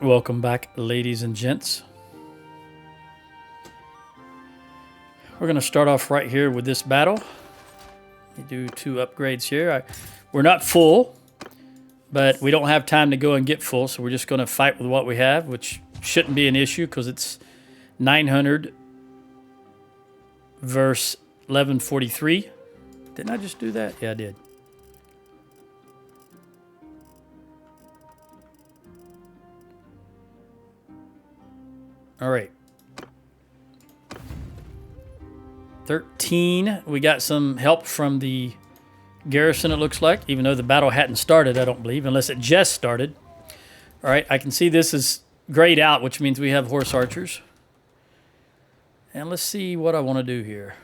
Welcome back, ladies and gents. We're going to start off right here with this battle. We do 2 upgrades here. We're not full, but we don't have time to go and get full, so we're just going to fight with what we have, which shouldn't be an issue because it's 900 verse 1143. Didn't I just do that? Yeah, I did. All right. 13. We got some help from the garrison, it looks like, even though the battle hadn't started, I don't believe, unless it just started. All right, I can see this is grayed out, which means we have horse archers. And let's see what I want to do here.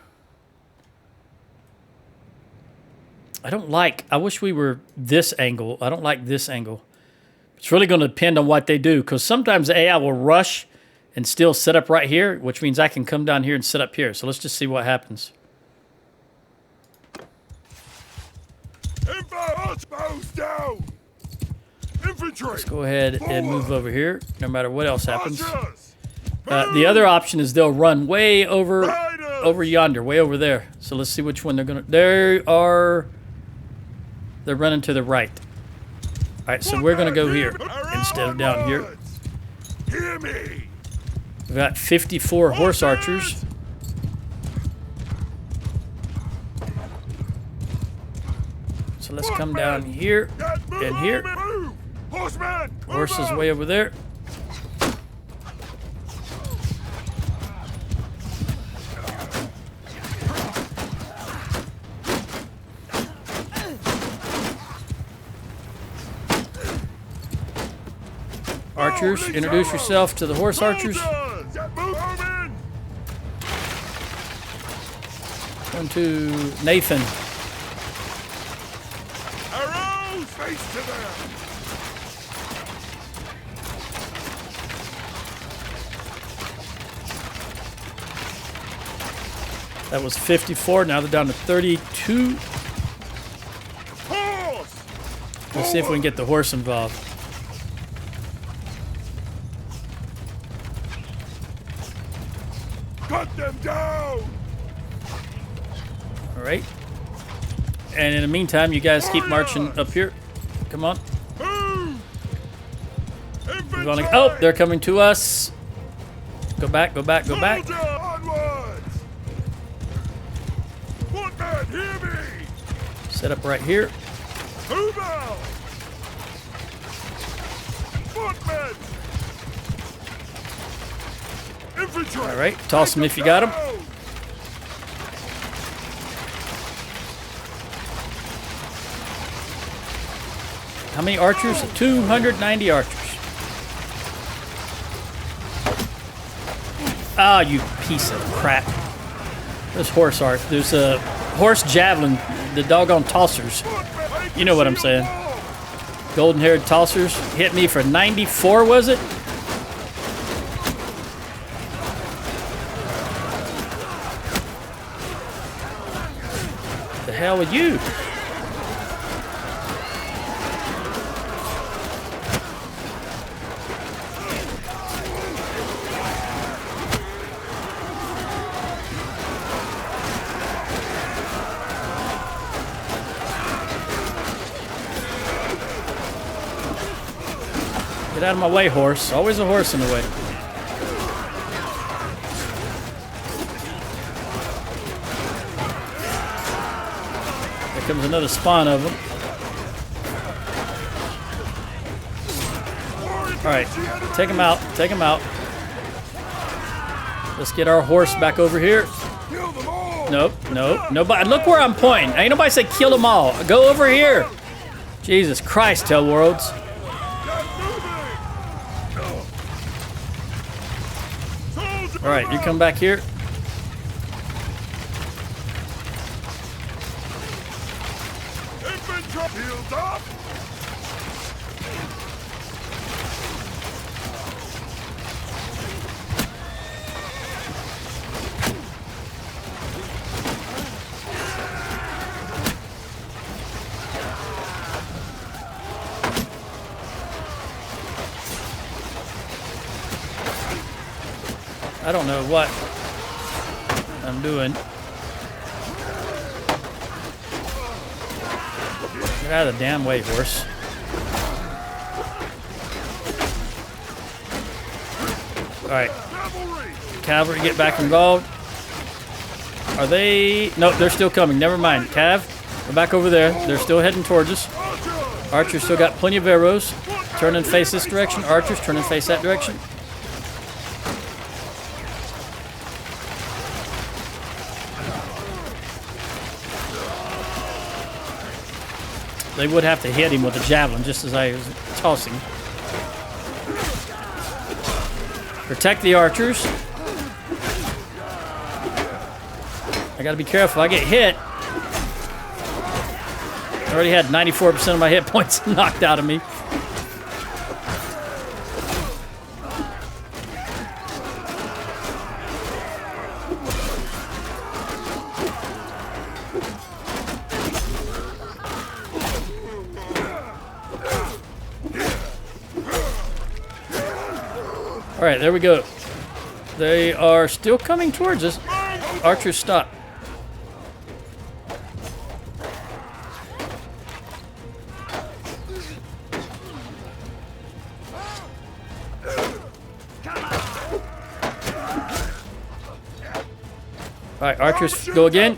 I wish we were this angle. I don't like this angle. It's really going to depend on what they do, because sometimes the AI will rush and still set up right here, which means I can come down here and set up here. So let's just see what happens. Down. Infantry. Let's go ahead and move over here, no matter what else happens. The other option is they'll run way over yonder, way over there. So let's see which one they're going to... They're running to the right. All right, so we're going to go here instead of down here. Hear me. We've got 54 horse archers. So let's come down here and here. Horse is way over there. Archers, introduce yourself to the horse archers. One to Nathan. Arrows face to them. That was 54. Now they're down to 32. Horse. Let's see if we can get the horse involved. Cut them down. All right. And in the meantime, you guys keep marching up here. Come on. Oh, they're coming to us. Go back, go back, go back. Footman, hear me. Set up right here. Move out. Footmen. Infantry. All right, toss them if you got them. How many archers? 290 archers. Ah, you piece of crap. There's horse arch. There's a horse javelin. The doggone tossers. You know what I'm saying. Golden-haired tossers hit me for 94, was it? The hell with you? Get out of my way, horse. Always a horse in the way. There comes another spawn of them. All right, take them out. Take them out. Let's get our horse back over here. Nope, nope, nobody. Look where I'm pointing. Ain't nobody said kill them all. Go over here. Jesus Christ, Tell Worlds. All right, you come back here. Shields up. I don't know what I'm doing. Get out of the damn way, horse. Alright. Cavalry, get back involved. Are they... Nope, they're still coming. Never mind. Cav, we're back over there. They're still heading towards us. Archers still got plenty of arrows. Turn and face this direction. Archers, turn and face that direction. They would have to hit him with a javelin just as I was tossing. Protect the archers. I gotta be careful. I get hit. I already had 94% of my hit points knocked out of me. All right, there we go. They are still coming towards us. Archers, stop. All right, archers, go again.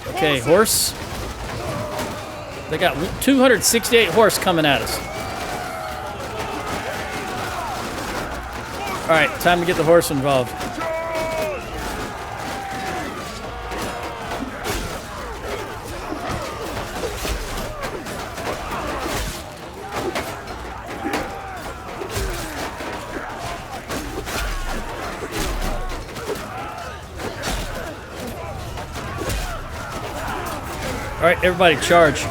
Okay, horse. They got 268 horse coming at us. All right, time to get the horse involved. All right, everybody charge.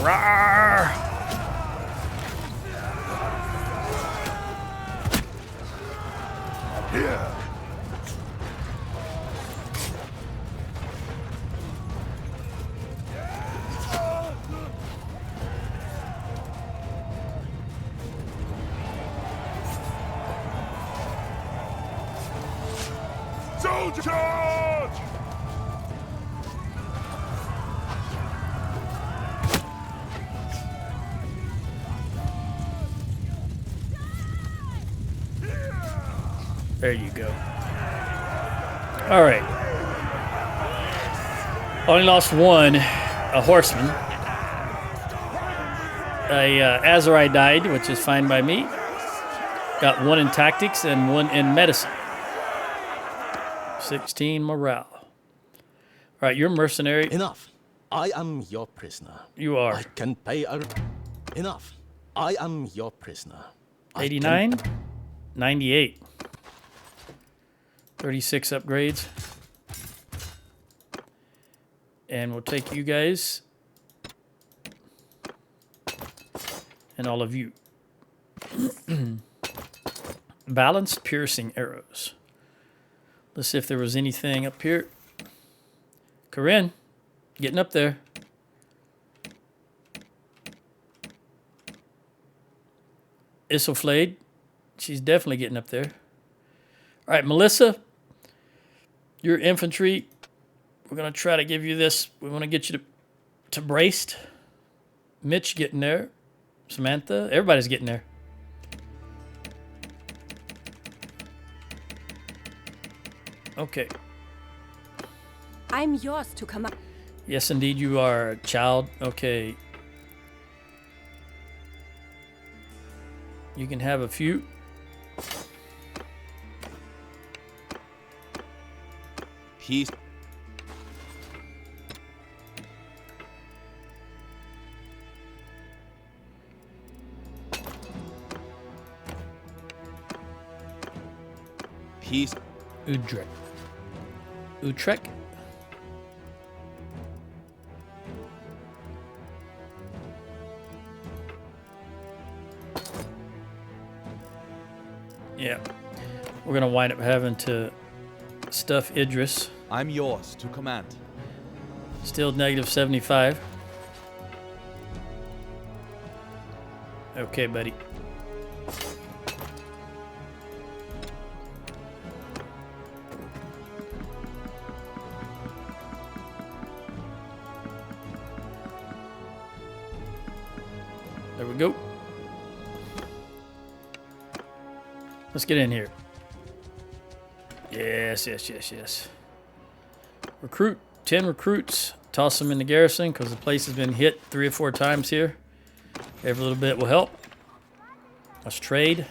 Rawr. Yeah. Soldier charge! There you go. All right. Only lost one, a horseman. A Azarite died, which is fine by me. Got one in tactics and one in medicine. 16 morale. All right, you're mercenary. Enough. I am your prisoner. You are. I can pay a... Enough. I am your prisoner. 89, 98. 36 upgrades. And we'll take you guys. And all of you. Balanced piercing arrows. Let's see if there was anything up here. Corinne, getting up there. Isoflade, she's definitely getting up there. All right, Melissa, your infantry. We're going to try to give you this. We want to get you to braced. Mitch getting there. Samantha, everybody's getting there. Okay. I'm yours to come up. Yes, indeed, you are, child. Okay. You can have a few. Peace. Peace. Utrecht. Utrecht. Yeah. We're going to wind up having to stuff Idris. I'm yours to command. Still negative 75. Okay, buddy. There we go. Let's get in here. Yes, yes, yes, yes. Recruit 10 recruits. Toss them in the garrison because the place has been hit 3 or 4 times here. Every little bit will help. Let's trade.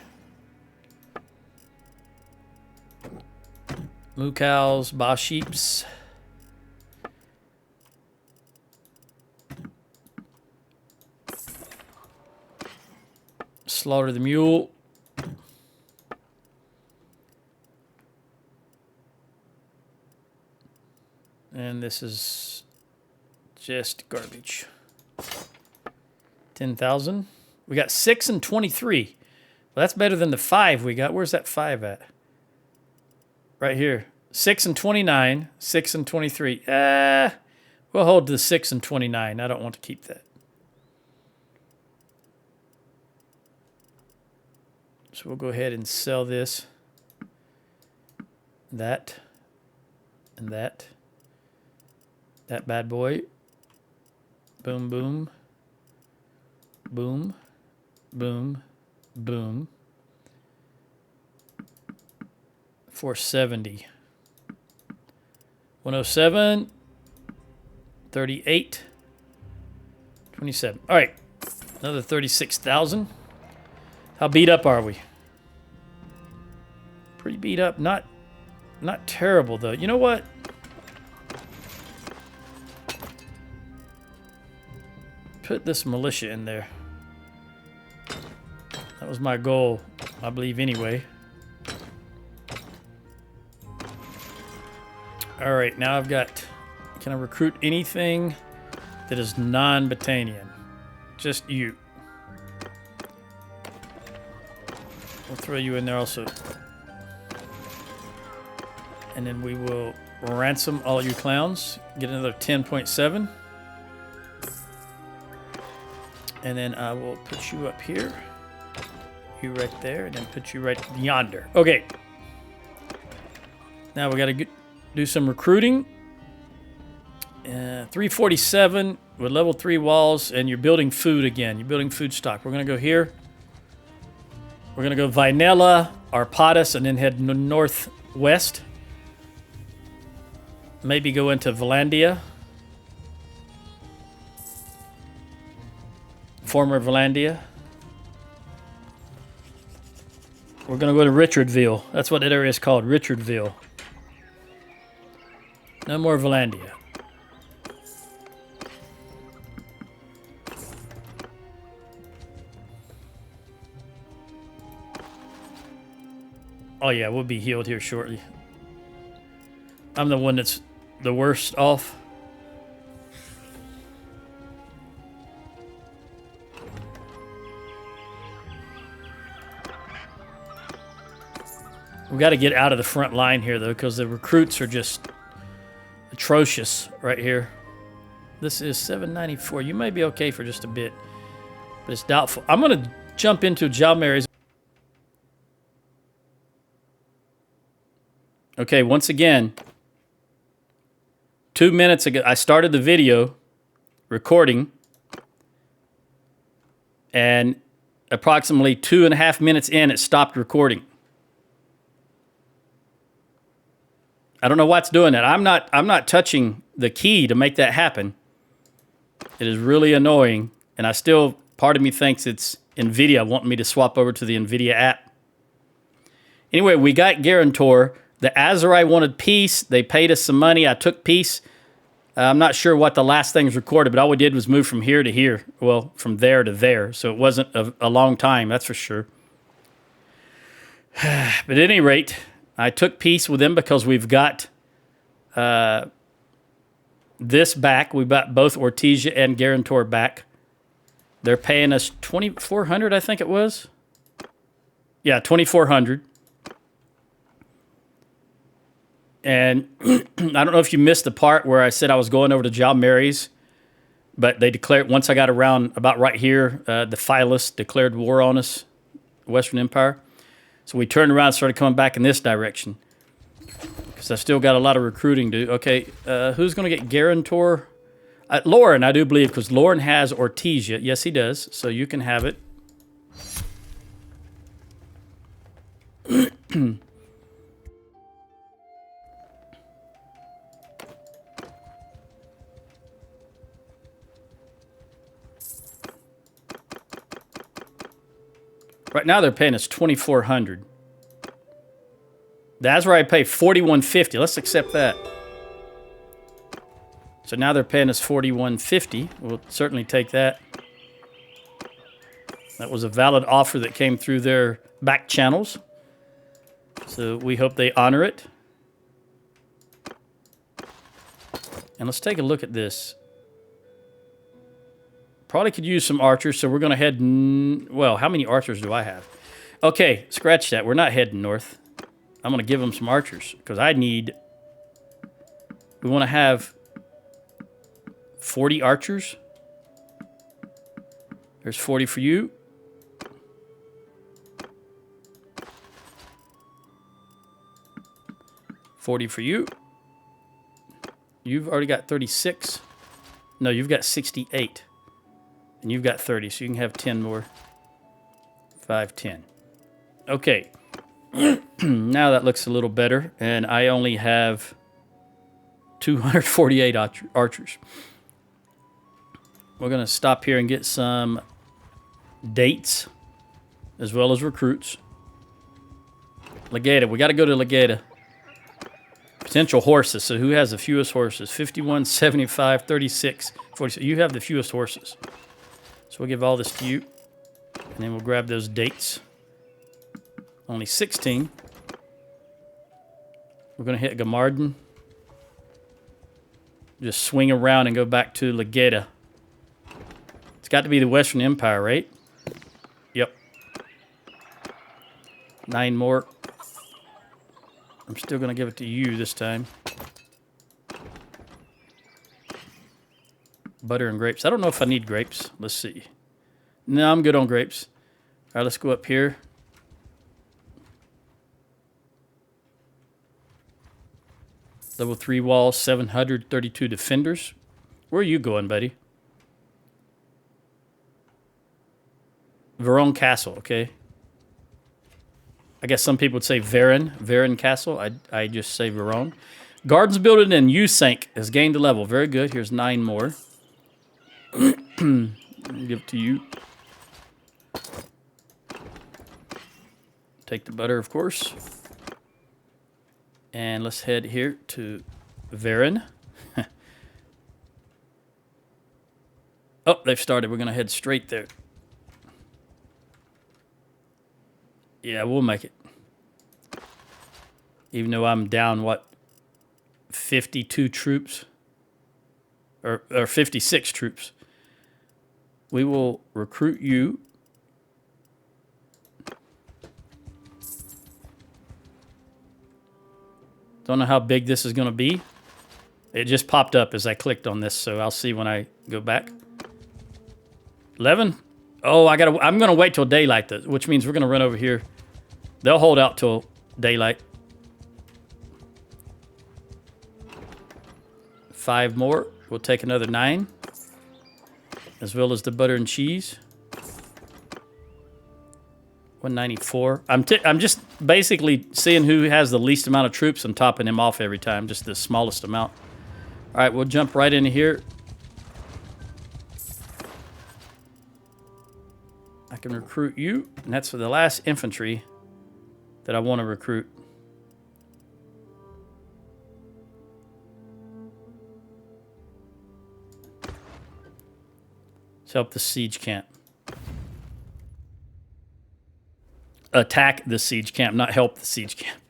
Moo cows, ba sheeps. Slaughter the mule. And this is just garbage. 10,000. We got 6 and 23. Well, that's better than the 5 we got. Where's that 5 at? Right here. 6 and 29. 6 and 23. We'll hold the 6 and 29. I don't want to keep that. So we'll go ahead and sell this. That. And that. That bad boy. Boom, boom. Boom. Boom. Boom. 470. 107. 38. 27. All right. Another 36,000. How beat up are we? Pretty beat up. Not terrible, though. You know what? Put this militia in there. That was my goal, I believe, anyway. All right, now I've got... Can I recruit anything that is non-Battanian? Just you. We'll throw you in there also. And then we will ransom all you clowns. Get another 10.7. And then I will put you up here. You right there. And then put you right yonder. Okay. Now we got to do some recruiting. 347 with level 3 walls. And you're building food again. You're building food stock. We're going to go here. We're going to go Vinella, Arpadas, and then head northwest. Maybe go into Valandia. Former Valandia. We're going to go to Richardville. That's what that area is called, Richardville. No more Valandia. Oh yeah, we'll be healed here shortly. I'm the one that's the worst off. We got to get out of the front line here, though, because the recruits are just atrocious right here. This is 794. You may be okay for just a bit, but it's doubtful. I'm going to jump into Jalmary's. Okay, once again, 2 minutes ago, I started the video recording, and approximately 2.5 minutes in, it stopped recording. I don't know what's doing that. I'm not touching the key to make that happen. It is really annoying, and I still, part of me thinks it's NVIDIA wanting me to swap over to the NVIDIA app. Anyway, we got Guarantor. The Azerai wanted peace. They paid us some money. I took peace. I'm not sure what the last thing was recorded, but all we did was move from here to here. Well, from there to there. So it wasn't a long time, that's for sure. But at any rate, I took peace with them because we've got this back. We've got both Ortesia and Guarantor back. They're paying us $2,400, I think it was. Yeah, $2,400. And I don't know if you missed the part where I said I was going over to John Mary's, but they declared, once I got around about right here, the Phyllis declared war on us, Western Empire. So we turned around and started coming back in this direction. Because I still got a lot of recruiting to do. Okay, who's going to get Guarantor? Lauren, I do believe, because Lauren has Ortesia. Yes, he does. So you can have it. Right now they're paying us $2,400. That's where I pay $4,150. Let's accept that. So now they're paying us $4,150. We'll certainly take that. That was a valid offer that came through their back channels. So we hope they honor it. And let's take a look at this. Probably could use some archers, so we're going to head... Well, how many archers do I have? Okay, scratch that. We're not heading north. I'm going to give them some archers, because I need... We want to have 40 archers. There's 40 for you. $40 for you. You've already got 36. No, you've got 68. And you've got 30, so you can have 10 more. 5, 10. Okay. Now that looks a little better. And I only have 248 archers. We're going to stop here and get some dates, as well as recruits. Legata. We got to go to Legata. Potential horses. So who has the fewest horses? 51, 75, 36, 46. You have the fewest horses. So we'll give all this to you. And then we'll grab those dates. Only 16. We're going to hit Gamarden. Just swing around and go back to Legata. It's got to be the Western Empire, right? Yep. 9 more. I'm still going to give it to you this time. Butter and grapes. I don't know if I need grapes. Let's see. No, I'm good on grapes. All right, let's go up here. Level 3 walls, 732 defenders. Where are you going, buddy? Verone Castle, okay. I guess some people would say Varon Castle. I just say Verone. Gardens building in Usank has gained a level. Very good. Here's 9 more. Give it to you. Take the butter, of course. And let's head here to Varon. Oh, they've started. We're going to head straight there. Yeah, we'll make it. Even though I'm down, what, 52 troops? Or 56 troops. We will recruit you. Don't know how big this is going to be. It just popped up as I clicked on this, so I'll see when I go back. 11? Oh, I'm going to wait till daylight, which means we're going to run over here. They'll hold out till daylight. 5 more. We'll take another 9. As well as the butter and cheese. 194. I'm just basically seeing who has the least amount of troops and topping him off every time. Just the smallest amount. All right, we'll jump right into here. I can recruit you. And that's for the last infantry that I want to recruit. Let's help the siege camp. Attack the siege camp, not help the siege camp.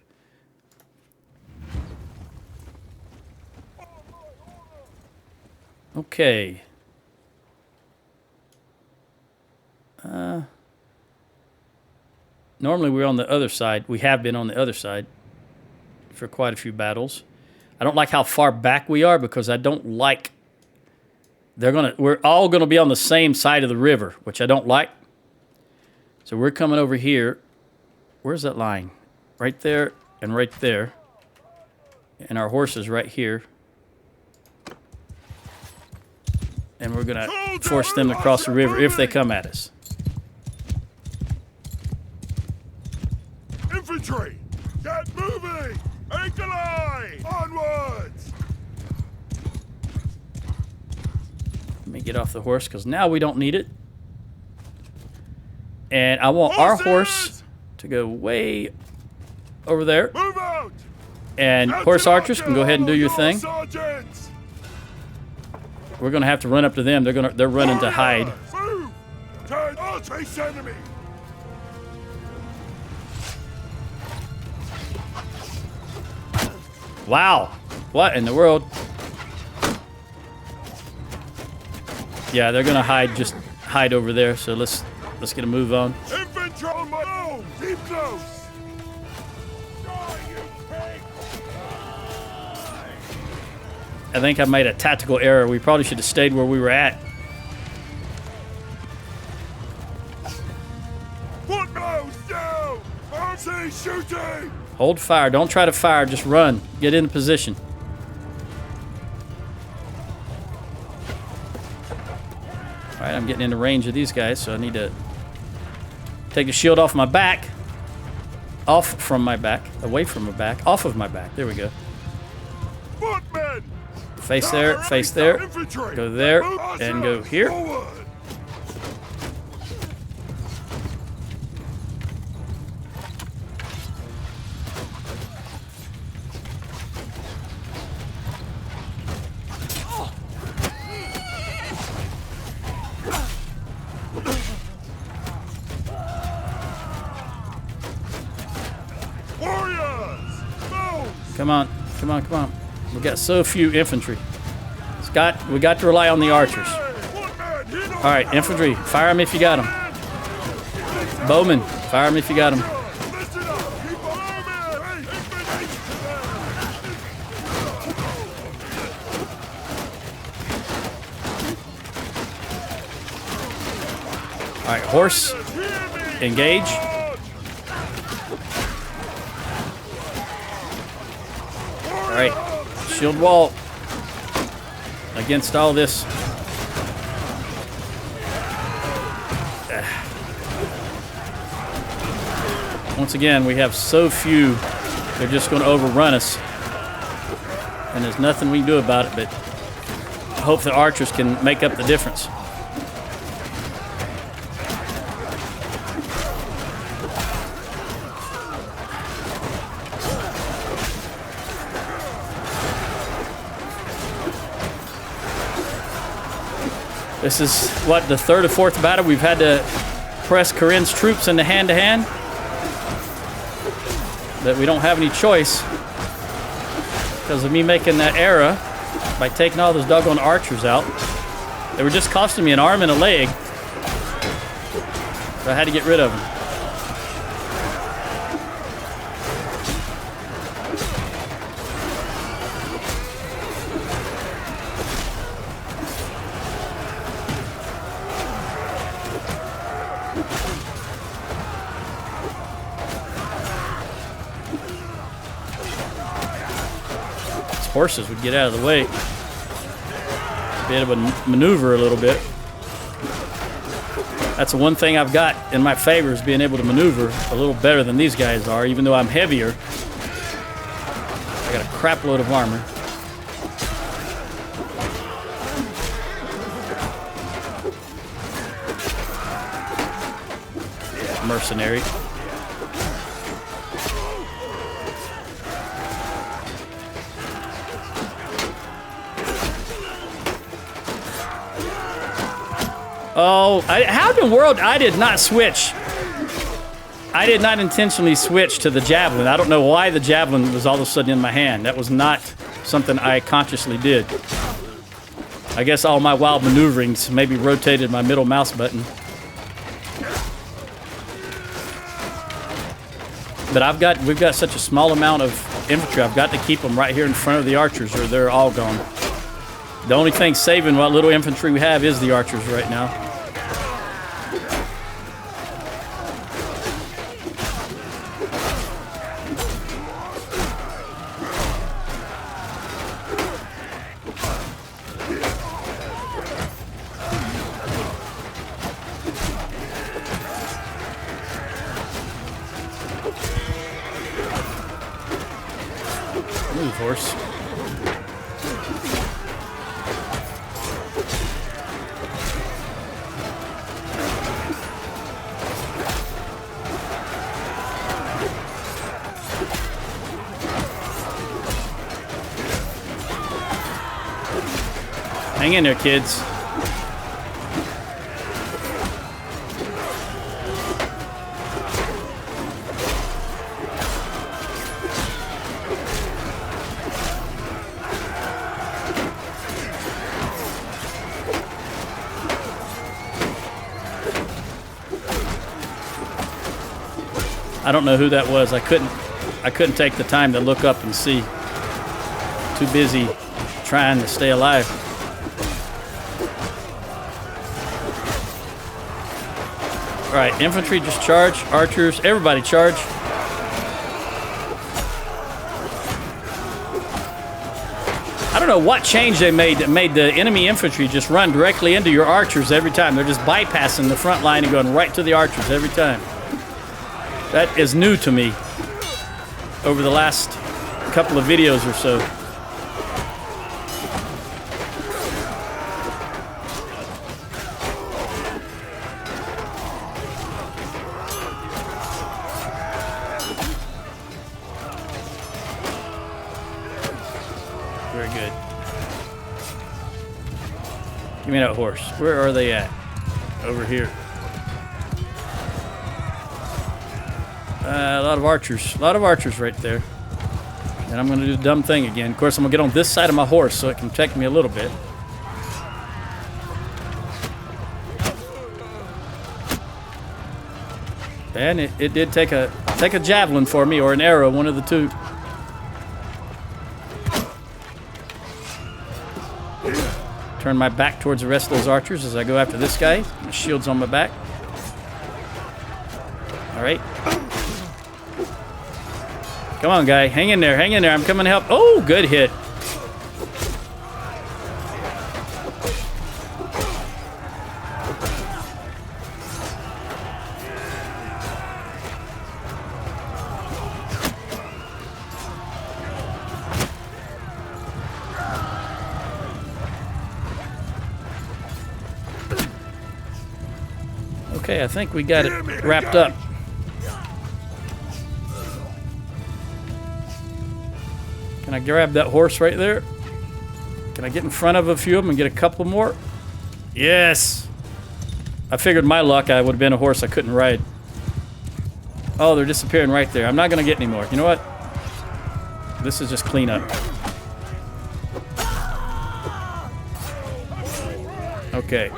Okay. Normally we're on the other side. We have been on the other side for quite a few battles. I don't like how far back we are because I don't like... We're all gonna be on the same side of the river, which I don't like. So we're coming over here. Where's that line? Right there and right there. And our horses right here. And we're gonna force them to cross the river if they come at us. Infantry, get moving! Eagle-eye! Onwards! Let me get off the horse because now we don't need it. And I want our horse to go way over there. Move out! And horse archers can go ahead and do your thing. Sergeants! We're gonna have to run up to them. They're running to hide. Move! Turn or chase enemy! Wow. What in the world? Yeah, they're gonna hide, just hide over there. So let's get a move on. Infantry on my own! Keep close! Die, you pig! I think I made a tactical error. We probably should have stayed where we were at. Footnotes down! Fancy shooting! Hold fire. Don't try to fire. Just run. Get in position. All right, I'm getting into range of these guys, so I need to take the shield off my back. Off from my back. Away from my back. Off of my back. There we go. Footmen! Face there. Face there. Infantry! Go there Move and go here. Forward! Warriors! Move! Come on. Come on. Come on. We got so few infantry. We got to rely on the archers. All right, infantry, fire them if you got them. Bowmen, fire them if you got them. Listen up! Keep on All right, horse, engage. All right, shield wall against all this. Once again, we have so few, they're just going to overrun us. And there's nothing we can do about it, but I hope the archers can make up the difference. This is, what, the third or fourth battle we've had to press Corinne's troops into hand-to-hand. But we don't have any choice because of me making that error by taking all those doggone archers out. They were just costing me an arm and a leg. So I had to get rid of them. Horses would get out of the way. Be able to maneuver a little bit. That's the one thing I've got in my favor is being able to maneuver a little better than these guys are, even though I'm heavier. I got a crap load of armor. Mercenary. Oh, how in the world? I did not switch. I did not intentionally switch to the javelin. I don't know why the javelin was all of a sudden in my hand. That was not something I consciously did. I guess all my wild maneuverings maybe rotated my middle mouse button. But we've got such a small amount of infantry, I've got to keep them right here in front of the archers or they're all gone. The only thing saving what little infantry we have is the archers right now. Move, horse. Hang in there, kids. I don't know who that was. I couldn't take the time to look up and see. Too busy trying to stay alive. All right, infantry just charge. Archers, everybody charge. I don't know what change they made that made the enemy infantry just run directly into your archers every time. They're just bypassing the front line and going right to the archers every time. That is new to me over the last couple of videos or so. Very good. Give me that horse. Where are they at? Over here. A lot of archers. A lot of archers right there. And I'm going to do the dumb thing again. Of course, I'm going to get on this side of my horse so it can protect me a little bit. And it did take a javelin for me, or an arrow, one of the two. Turn my back towards the rest of those archers as I go after this guy. My shield's on my back. All right. Come on, guy. Hang in there. Hang in there. I'm coming to help. Oh, good hit. Okay, I think we got it wrapped up. Can I grab that horse right there? Can I get in front of a few of them and get a couple more? Yes! I figured my luck I would have been a horse I couldn't ride. Oh, they're disappearing right there. I'm not going to get any more. You know what? This is just cleanup. Okay.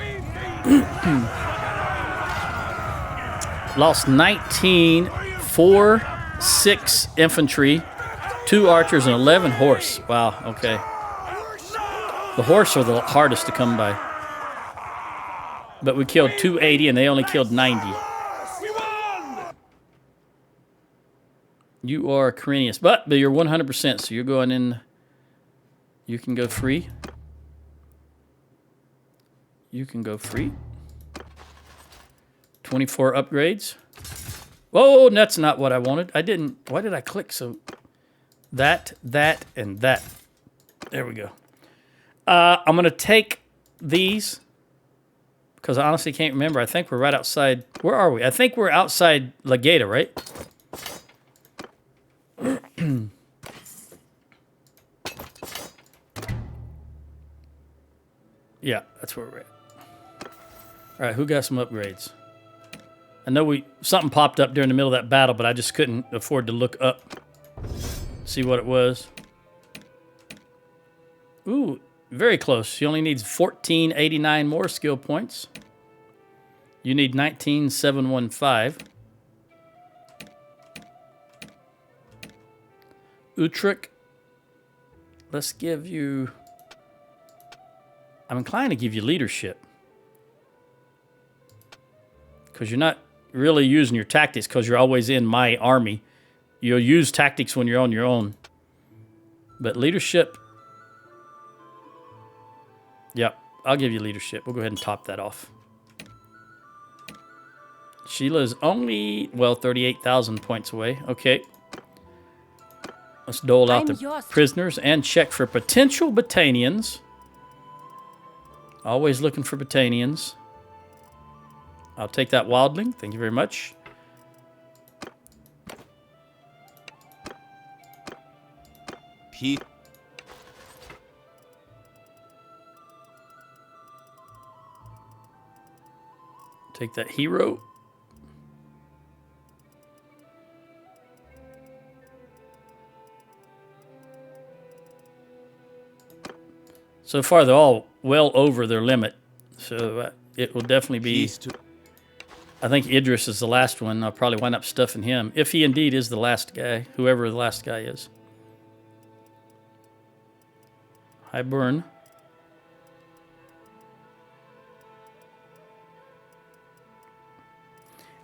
Lost 19, 4, 6 infantry, 2 archers, and 11 horse. Wow, okay. The horse are the hardest to come by. But we killed 280 and they only killed 90. You are Carinius, but you're 100%, so you're going in. You can go free. You can go free. 24 upgrades. Whoa, that's not what I wanted. I didn't. Why did I click so? That, and that. There we go. I'm going to take these because I honestly can't remember. I think we're right outside. Where are we? I think we're outside Legata, right? Yeah, that's where we're at. All right, who got some upgrades? I know something popped up during the middle of that battle, but I just couldn't afford to look up, see what it was. Ooh, very close. She only needs 1489 more skill points. You need 19715. Utrecht. Let's give you... I'm inclined to give you leadership. Because you're not really using your tactics because you're always in my army. You'll use tactics when you're on your own. But leadership... Yep, I'll give you leadership. We'll go ahead and top that off. Sheila's only, well, 38,000 points away. Okay. Let's dole out the prisoners and check for potential Battanians. Always looking for Battanians. I'll take that wildling. Thank you very much. Pete. Take that hero. So far, they're all well over their limit. So it will definitely be... I think Idris is the last one. I'll probably wind up stuffing him. If he indeed is the last guy, whoever the last guy is. Highburn.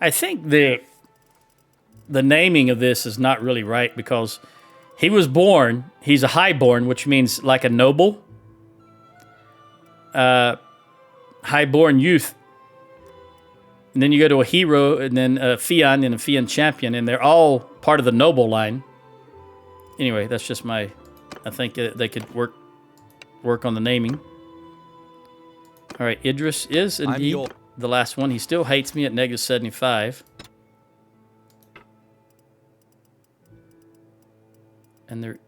I think the naming of this is not really right because he was born, he's a highborn, which means like a noble. Highborn youth. And then you go to a hero, and then a Fian and a Fian champion, and they're all part of the noble line. Anyway, that's just my... I think they could work on the naming. All right, Idris is indeed the last one. He still hates me at -75. And there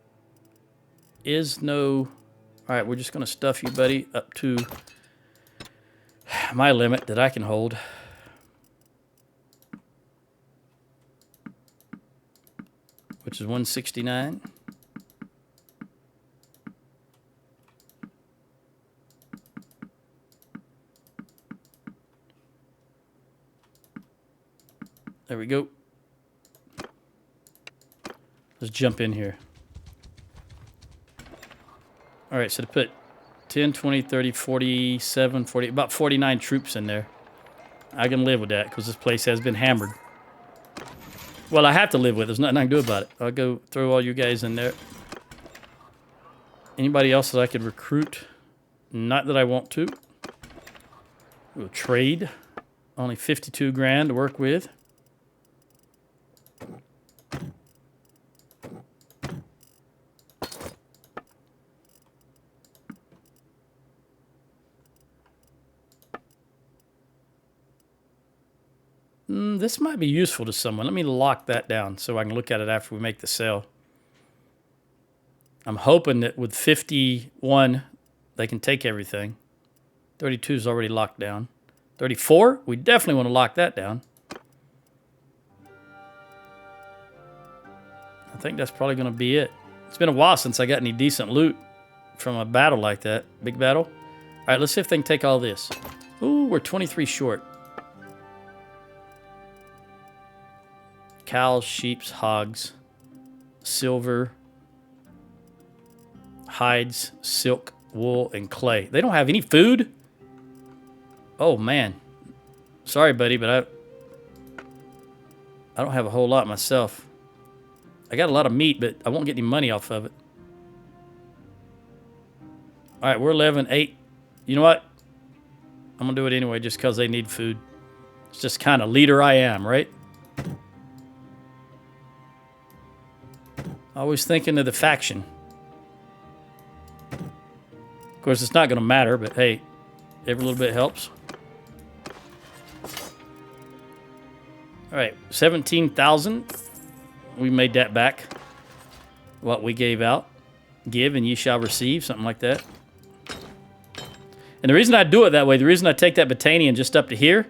is no... All right, we're just going to stuff you, buddy, up to my limit that I can hold. Which is 169. There we go. Let's jump in here. All right, so to put 10, 20, 30, 47, 40, about 49 troops in there. I can live with that because this place has been hammered. Well, I have to live with it. There's nothing I can do about it. I'll go throw all you guys in there. Anybody else that I could recruit? Not that I want to. We'll trade. Only 52 grand to work with. This might be useful to someone. Let me lock that down so I can look at it after we make the sale. I'm hoping that with 51, they can take everything. 32 is already locked down. 34, we definitely want to lock that down. I think that's probably going to be it. It's been a while since I got any decent loot from a battle like that. Big battle. All right, let's see if they can take all this. Ooh, we're 23 short. Cows, sheep, hogs, silver, hides, silk, wool, and clay. They don't have any food? Oh, man. Sorry, buddy, but I don't have a whole lot myself. I got a lot of meat, but I won't get any money off of it. All right, we're 11-8. You know what? I'm going to do it anyway just because they need food. It's just kind of leader I am, right? Always thinking of the faction. Of course, it's not going to matter, but hey, every little bit helps. All right, 17,000. We made that back. What we gave out. Give and ye shall receive, something like that. And the reason I do it that way, the reason I take that Battanian just up to here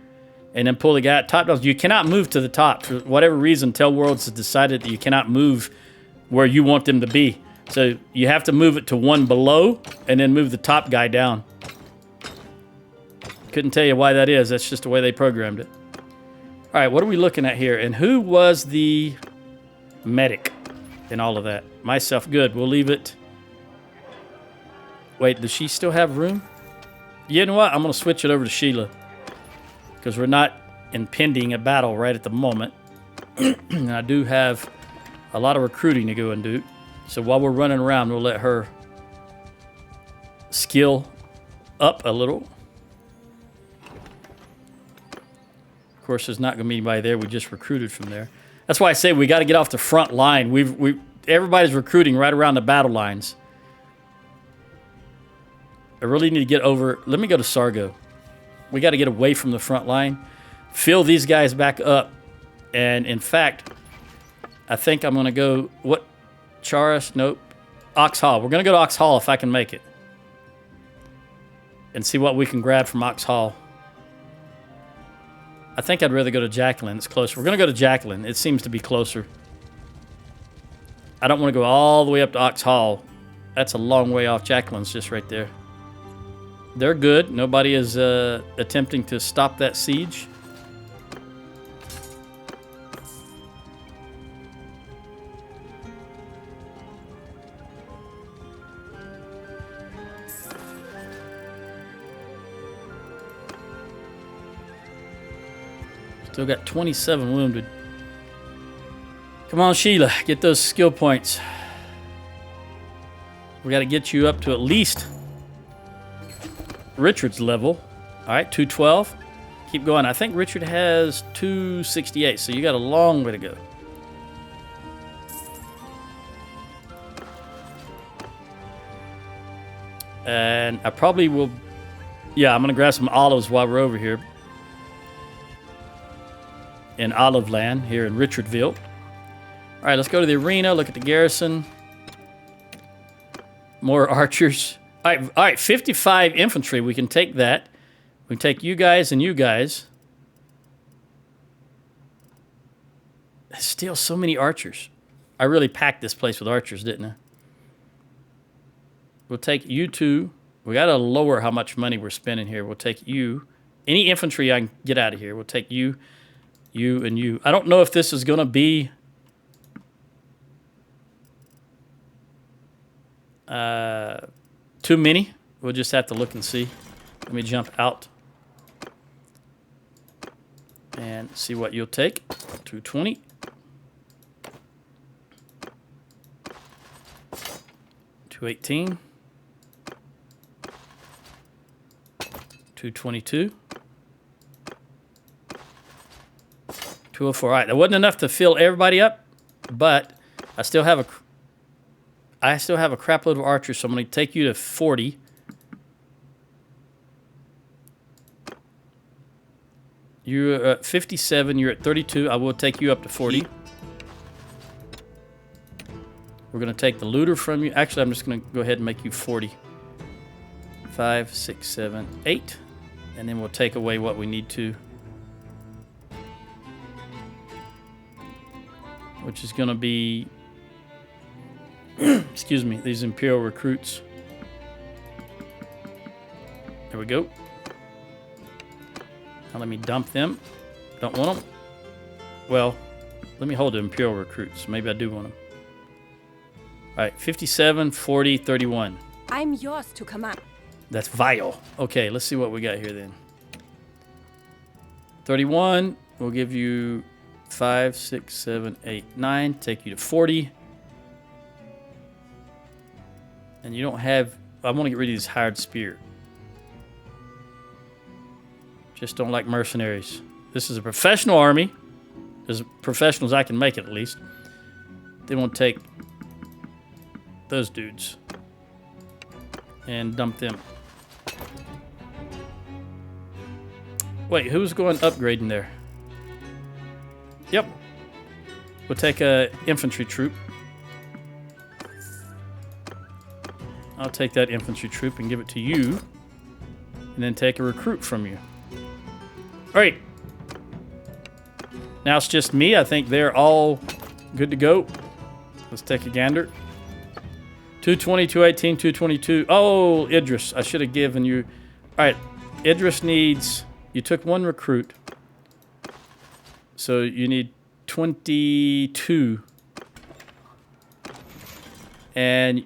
and then pull the guy at top down, you cannot move to the top. For whatever reason, Tell Worlds has decided that you cannot move where you want them to be. So you have to move it to one below and then move the top guy down. Couldn't tell you why that is. That's just the way they programmed it. All right, what are we looking at here? And who was the medic in all of that? Myself, good. We'll leave it. Wait, does she still have room? You know what? I'm going to switch it over to Sheila. Because we're not impending a battle right at the moment. And I do have a lot of recruiting to go and do. So while we're running around, we'll let her skill up a little. Of course, there's not going to be anybody there. We just recruited from there. That's why I say we got to get off the front line. Everybody's recruiting right around the battle lines. I really need to get over. Let me go to Sargo. We got to get away from the front line. Fill these guys back up. And in fact, I think I'm going to go. What? Charis? Nope. Ox Hall. We're going to go to Ox Hall if I can make it. And see what we can grab from Ox Hall. I think I'd rather go to Jacqueline. It's closer. We're going to go to Jacqueline. It seems to be closer. I don't want to go all the way up to Ox Hall. That's a long way off. Jacqueline's just right there. They're good. Nobody is attempting to stop that siege. Still got 27 wounded. Come on, Sheila. Get those skill points. We got to get you up to at least Richard's level. All right, 212. Keep going. I think Richard has 268, so you got a long way to go. And I probably will... Yeah, I'm going to grab some olives while we're over here. In Olive Land, here in Richardville. All right, let's go to the arena, look at the garrison. More archers. All right, 55 infantry. We can take that. We can take you guys and you guys. Still so many archers. I really packed this place with archers, didn't I? We'll take you two. We got to lower how much money we're spending here. We'll take you. Any infantry I can get out of here. We'll take you, you, and you. I don't know if this is going to be... too many. We'll just have to look and see. Let me jump out and see what you'll take. 220. 218. 222. 204. All right, that wasn't enough to fill everybody up, but I still have a crap load of archers, so I'm going to take you to 40. You're at 57. You're at 32. I will take you up to 40. We're going to take the looter from you. Actually, I'm just going to go ahead and make you 40. 5, 6, 7, 8. And then we'll take away what we need to. Which is going to be... excuse me, these Imperial recruits. There we go. Now let me dump them. Don't want them. Well, let me hold the Imperial recruits. Maybe I do want them. All right, 57, 40, 31. I'm yours to command. That's vile. Okay, let's see what we got here then. 31, we'll give you 5, 6, 7, 8, 9. Take you to 40. And you don't have... I want to get rid of this hired spear. Just don't like mercenaries. This is a professional army. As professional as I can make it, at least. They won't take those dudes. And dump them. Wait, who's going upgrading there? Yep. We'll take a infantry troop. I'll take that infantry troop and give it to you. and then take a recruit from you. All right. Now it's just me. I think they're all good to go. Let's take a gander. 220, 218, 222. Oh, Idris. I should have given you... All right. Idris needs... You took one recruit. So you need 22. And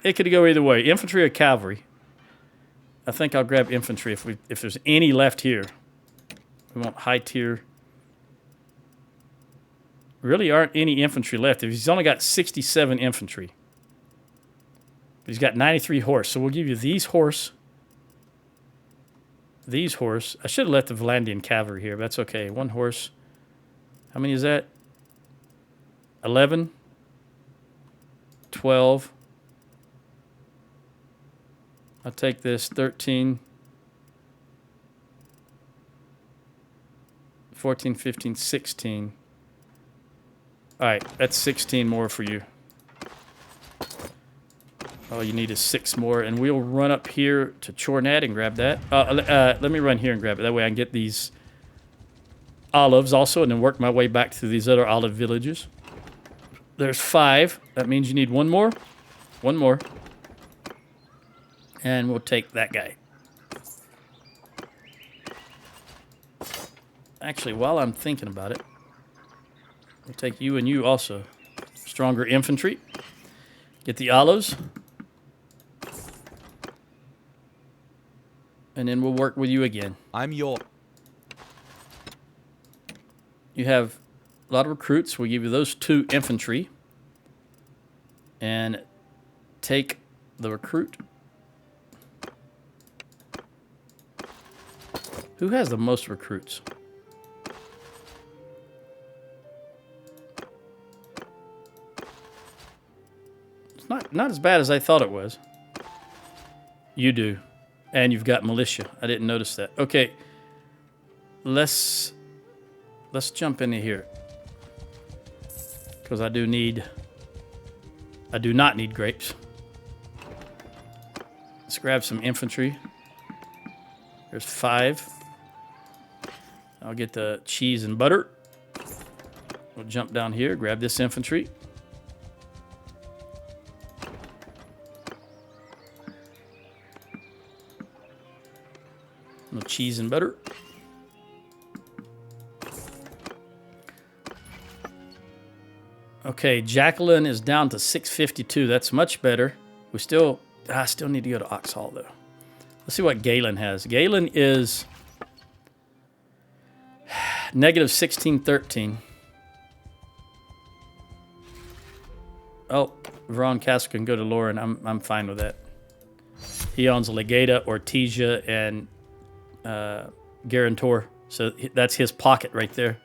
it could go either way. Infantry or cavalry. I think I'll grab infantry if there's any left here. We want high tier. Really aren't any infantry left. If he's only got 67 infantry. But he's got 93 horse. So we'll give you these horse. These horse. I should have left the Valandian cavalry here, but that's okay. One horse. How many is that? 11. 12. I'll take this. 13. 14, 15, 16. All right, that's 16 more for you. All you need is 6 more, and we'll run up here to Chornat and grab that. Let me run here and grab it. That way I can get these olives also, and then work my way back to these other olive villages. There's 5. That means you need 1 more. 1 more. And we'll take that guy. Actually, while I'm thinking about it, we'll take you and you also. Stronger infantry. Get the olives. And then we'll work with you again. I'm your... You have a lot of recruits. We'll give you those 2 infantry. And take the recruit. Who has the most recruits? It's not as bad as I thought it was. You do. And you've got militia. I didn't notice that. Okay. Let's jump into here. Because I do not need grapes. Let's grab some infantry. There's 5. I'll get the cheese and butter. We'll jump down here, grab this infantry. No cheese and butter. Okay, Jacqueline is down to 652. That's much better. I still need to go to Oxhall though. Let's see what Galen has. Galen is negative 1613. Oh, Veron Castle can go to Lauren. I'm fine with that. He owns Legata, Ortesia, and Guarantor. So that's his pocket right there.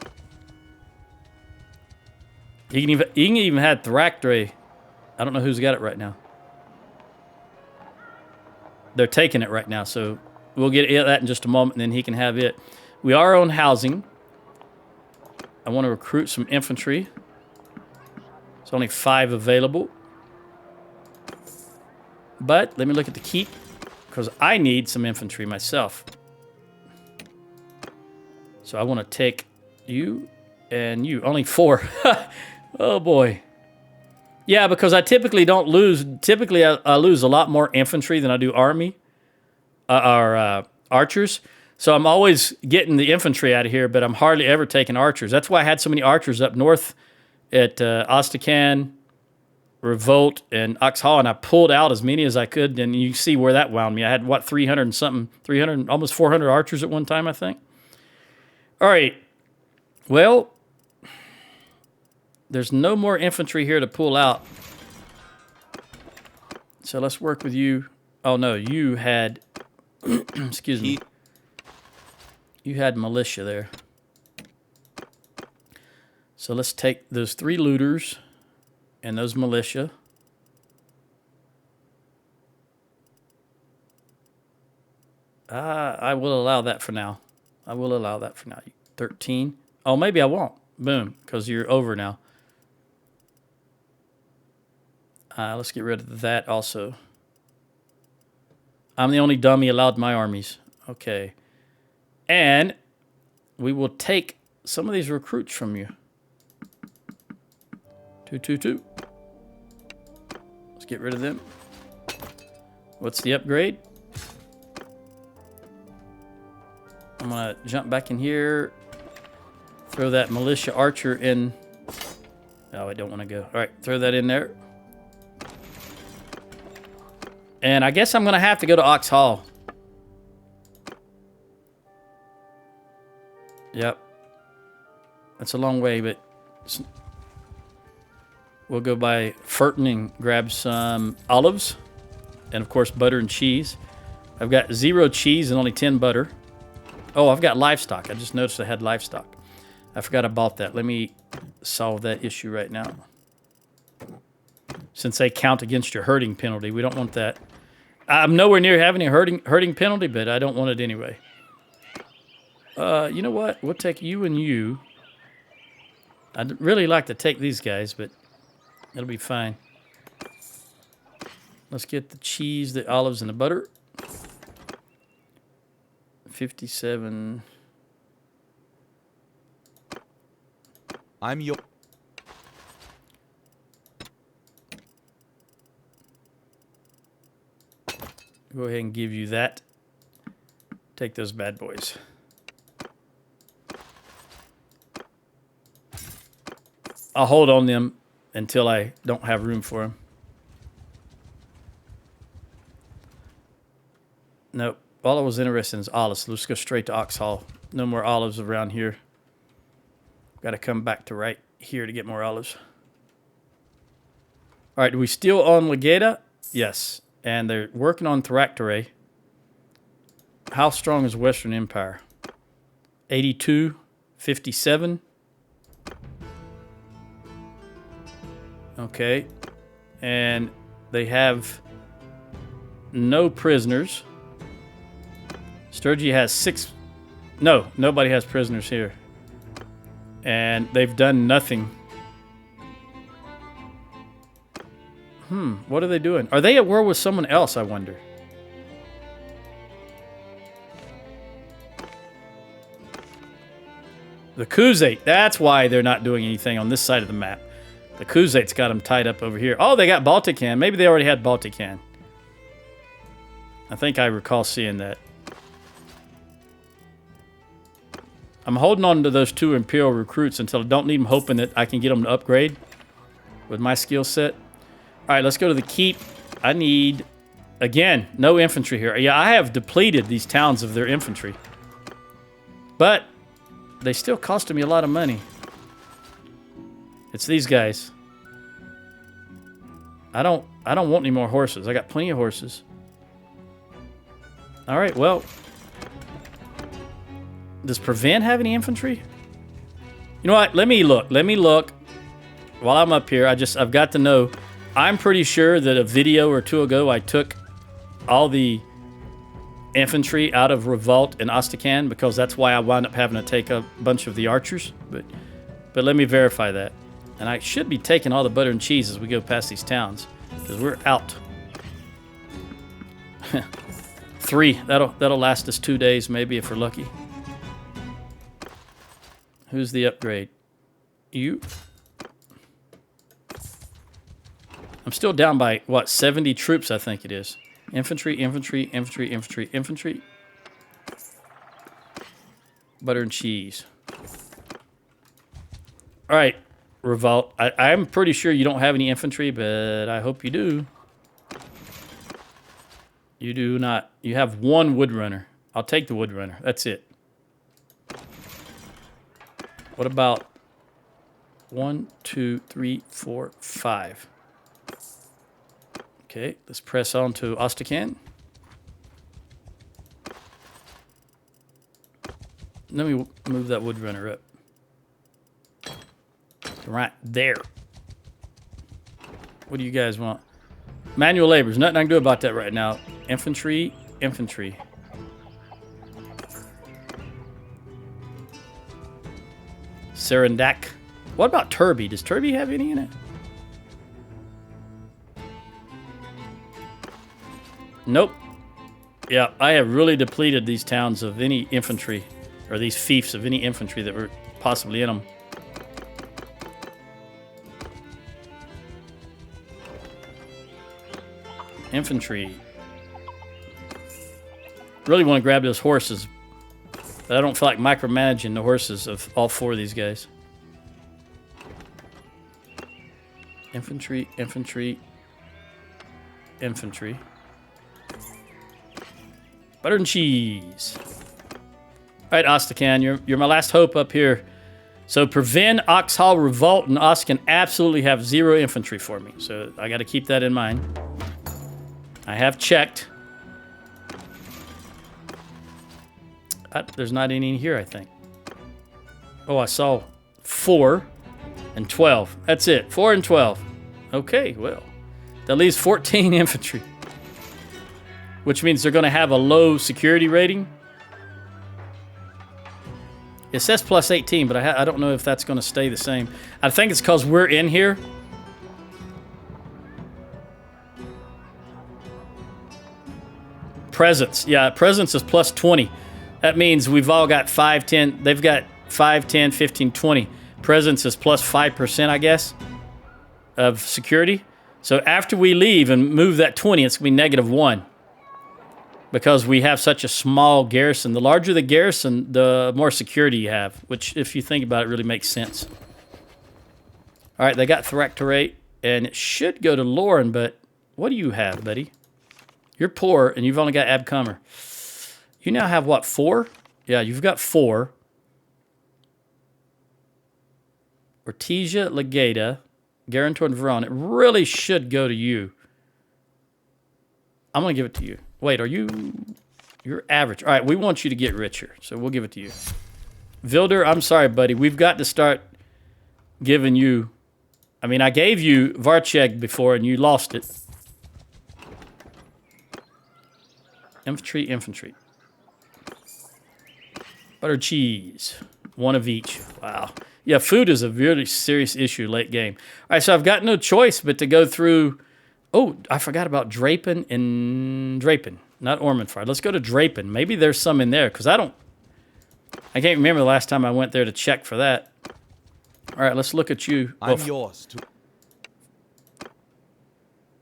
He can even have Thrakdre. I don't know who's got it right now. They're taking it right now, so we'll get that in just a moment, and then he can have it. We are on housing. I want to recruit some infantry. There's only 5 available. But let me look at the keep, because I need some infantry myself. So I want to take you and you. Only 4. Oh, boy. Yeah, because I typically don't lose. Typically, I lose a lot more infantry than I do army or archers. So I'm always getting the infantry out of here, but I'm hardly ever taking archers. That's why I had so many archers up north at Ostrakhan, Revolt, and Oxhall, and I pulled out as many as I could, and you see where that wound me. I had, what, 300 and something, 300, almost 400 archers at one time, I think. All right. Well, there's no more infantry here to pull out. So let's work with you. Oh, no, you had... excuse me. You had militia there. So let's take those 3 looters and those militia. I will allow that for now. 13. Oh, maybe I won't. Boom, because you're over now. Let's get rid of that also. I'm the only dummy allowed in my armies. Okay. And we will take some of these recruits from you. 222. Let's get rid of them. What's the upgrade? I'm going to jump back in here. Throw that militia archer in. Oh, I don't want to go. All right, throw that in there. And I guess I'm going to have to go to Ox Hall. Yep. That's a long way, but we'll go by Furton and grab some olives. And, of course, butter and cheese. I've got 0 cheese and only 10 butter. Oh, I've got livestock. I just noticed I had livestock. I forgot I bought that. Let me solve that issue right now. Since they count against your herding penalty, we don't want that. I'm nowhere near having a herding penalty, but I don't want it anyway. You know what? We'll take you and you. I'd really like to take these guys, but it'll be fine. Let's get the cheese, the olives, and the butter. 57. I'm your... Go ahead and give you that. Take those bad boys. I'll hold on them until I don't have room for them. Nope. All I was interested in is olives. Let's go straight to Ox Hall. No more olives around here. Got to come back to right here to get more olives. All right, do we still on Legata? Yes. And they're working on Thractore. How strong is Western Empire? 82, 57. Okay. And they have no prisoners. Sturgy has 6. No, nobody has prisoners here. And they've done nothing. What are they doing? Are they at war with someone else, I wonder? The Khuzate. That's why they're not doing anything on this side of the map. The Khuzate's got them tied up over here. Oh, they got Baltican. Maybe they already had Baltican. I think I recall seeing that. I'm holding on to those 2 Imperial recruits until I don't need them, hoping that I can get them to upgrade with my skill set. All right, let's go to the keep. I need, again, no infantry here. Yeah, I have depleted these towns of their infantry. But they still costed me a lot of money. It's these guys. I don't want any more horses. I got plenty of horses. All right, well, does Prevent have any infantry? You know what? Let me look. Let me look. While I'm up here, I've got to know. I'm pretty sure that a video or 2 ago I took all the infantry out of Revolt and Ostrakhan because that's why I wound up having to take a bunch of the archers. But let me verify that. And I should be taking all the butter and cheese as we go past these towns because we're out. 3. That'll last us 2 days maybe if we're lucky. Who's the upgrade? You? I'm still down by, what, 70 troops, I think it is. Infantry, infantry, infantry, infantry, infantry. Butter and cheese. All right, Revolt. I'm pretty sure you don't have any infantry, but I hope you do. You do not. You have 1 woodrunner. I'll take the woodrunner. That's it. What about 1, 2, 3, 4, 5? Okay, let's press on to Ostrakhan. Let me move that woodrunner up. Right there. What do you guys want? Manual labor. There's nothing I can do about that right now. Infantry, infantry. Serendak. What about Turby? Does Turby have any in it? Nope. Yeah, I have really depleted these towns of any infantry, or these fiefs of any infantry that were possibly in them. Infantry. Really want to grab those horses, but I don't feel like micromanaging the horses of all 4 of these guys. Infantry, infantry, infantry. Butter and cheese. All right, Ostakan, you're my last hope up here. So prevent Oxhall revolt, and Ostakan absolutely have 0 infantry for me. So I got to keep that in mind. I have checked. There's not any in here, I think. Oh, I saw 4 and 12. That's it. 4 and 12. Okay, well, that leaves 14 infantry, which means they're going to have a low security rating. It says plus 18, but I don't know if that's going to stay the same. I think it's because we're in here. Presence. Yeah, presence is plus 20. That means we've all got 5, 10. They've got 5, 10, 15, 20. Presence is plus 5%, I guess, of security. So after we leave and move that 20, it's going to be -1. Because we have such a small garrison. The larger the garrison, the more security you have, which, if you think about it, really makes sense. All right, they got Thraktorate, and it should go to Lauren, but what do you have, buddy? You're poor, and you've only got Abcomer. You now have, what, 4? Yeah, you've got 4. Ortesia, Legata, Guarantor, and Veron. It really should go to you. I'm going to give it to you. Wait, you're average. All right, we want you to get richer, so we'll give it to you. Vilder, I'm sorry, buddy. We've got to start giving you... I mean, I gave you Varcheg before, and you lost it. Infantry, infantry. Butter cheese. 1 of each. Wow. Yeah, food is a really serious issue late game. All right, so I've got no choice but to go through... Oh, I forgot about Drapen and Drapen, not Ormondfried. Let's go to Drapen. Maybe there's some in there, because I can't remember the last time I went there to check for that. All right, let's look at you. I'm yours.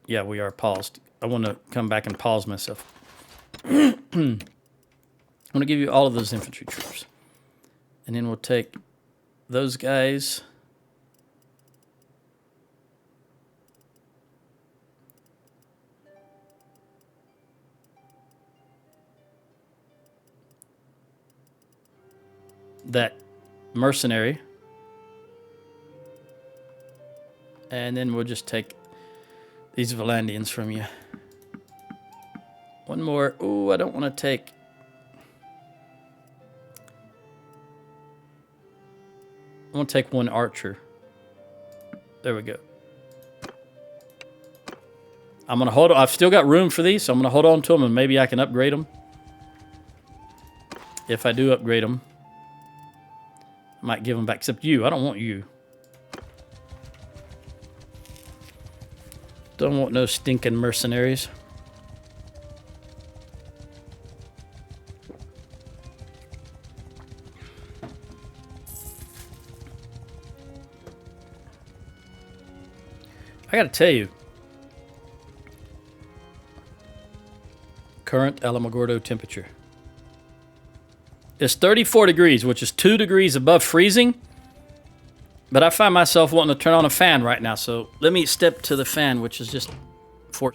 Yeah, we are paused. I want to come back and pause myself. I'm going to give you all of those infantry troops. And then we'll take those guys. That mercenary. And then we'll just take these Valandians from you. One more. Ooh, I don't want to take... I want to take 1 archer. There we go. I'm going to hold on. I've still got room for these, so I'm going to hold on to them, and maybe I can upgrade them. If I do upgrade them. I might give them back, except you. I don't want you. Don't want no stinking mercenaries. I gotta tell you, current Alamogordo temperature is 34 degrees, which is 2 degrees above freezing. But I find myself wanting to turn on a fan right now, so let me step to the fan, which is just 4.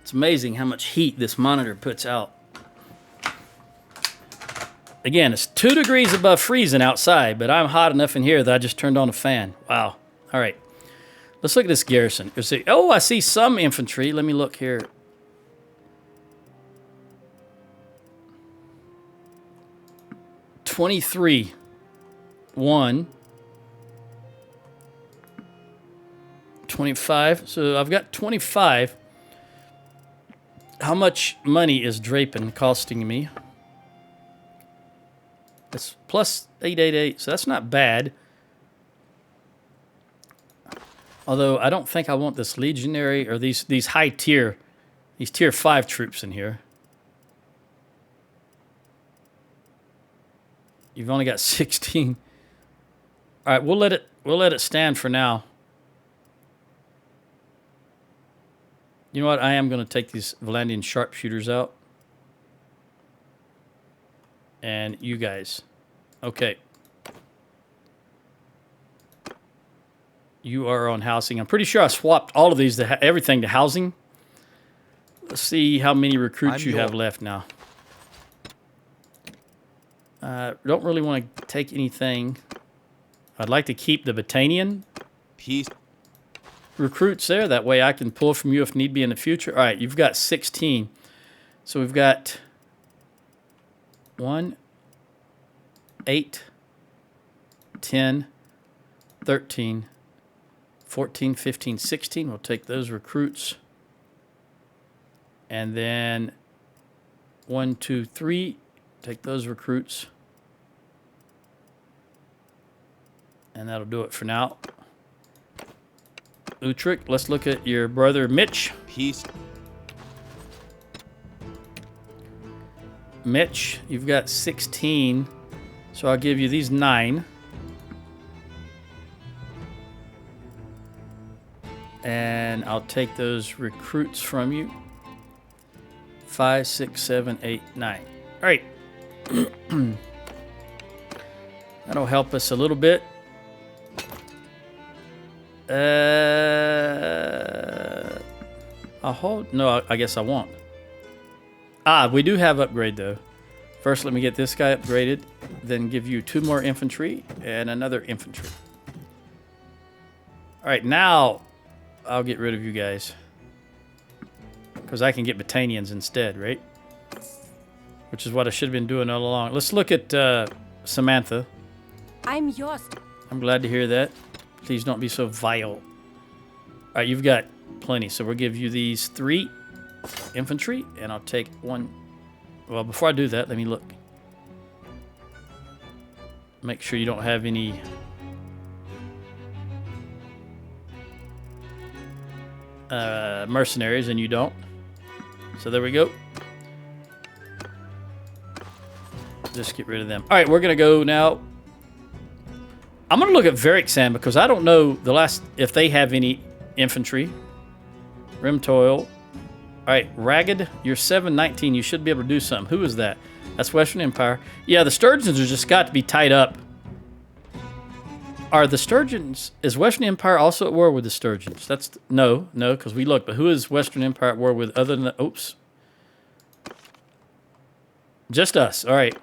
It's amazing how much heat this monitor puts out. Again, it's 2 degrees above freezing outside, but I'm hot enough in here that I just turned on a fan. Wow. All right. Let's look at this garrison. Oh, I see some infantry. Let me look here. $23. 1. 25. So I've got 25. How much money is Drapen costing me? It's plus 888, so that's not bad. Although I don't think I want this legionary or these high tier, these tier 5 troops in here. You've only got 16. All right, we'll let it stand for now. You know what? I am going to take these Valandian sharpshooters out. And you guys. Okay. You are on housing. I'm pretty sure I swapped all of these, everything to housing. Let's see how many recruits you have left now. Don't really want to take anything. I'd like to keep the Battanian recruits there. That way I can pull from you if need be in the future. All right, you've got 16. So we've got 1, 8, 10, 13, 14, 15, 16. We'll take those recruits. And then 1, 2, 3. Take those recruits. And that'll do it for now. Utrecht, let's look at your brother Mitch. Mitch, you've got 16. So I'll give you these 9. And I'll take those recruits from you. 5, 6, 7, 8, 9. All right. That'll help us a little bit. I'll hold. No, I guess I won't. We do have upgrade though. First, let me get this guy upgraded. Then give you 2 more infantry and another infantry. All right, now I'll get rid of you guys because I can get Battanians instead, right? Which is what I should have been doing all along. Let's look at Samantha. I'm yours. I'm glad to hear that. Please don't be so vile. All right, you've got plenty. So we'll give you these 3 infantry, and I'll take 1. Well, before I do that, let me look. Make sure you don't have any... mercenaries, and you don't. So there we go. Just get rid of them. All right, we're going to go now. I'm going to look at Verixan because I don't know if they have any infantry. Rimtoil. All right, Ragged, you're 719. You should be able to do something. Who is that? That's Western Empire. Yeah, the Sturgeons are just got to be tied up. Are the Sturgeons... Is Western Empire also at war with the Sturgeons? No, because we looked. But who is Western Empire at war with other than... Oops. Just us. All right.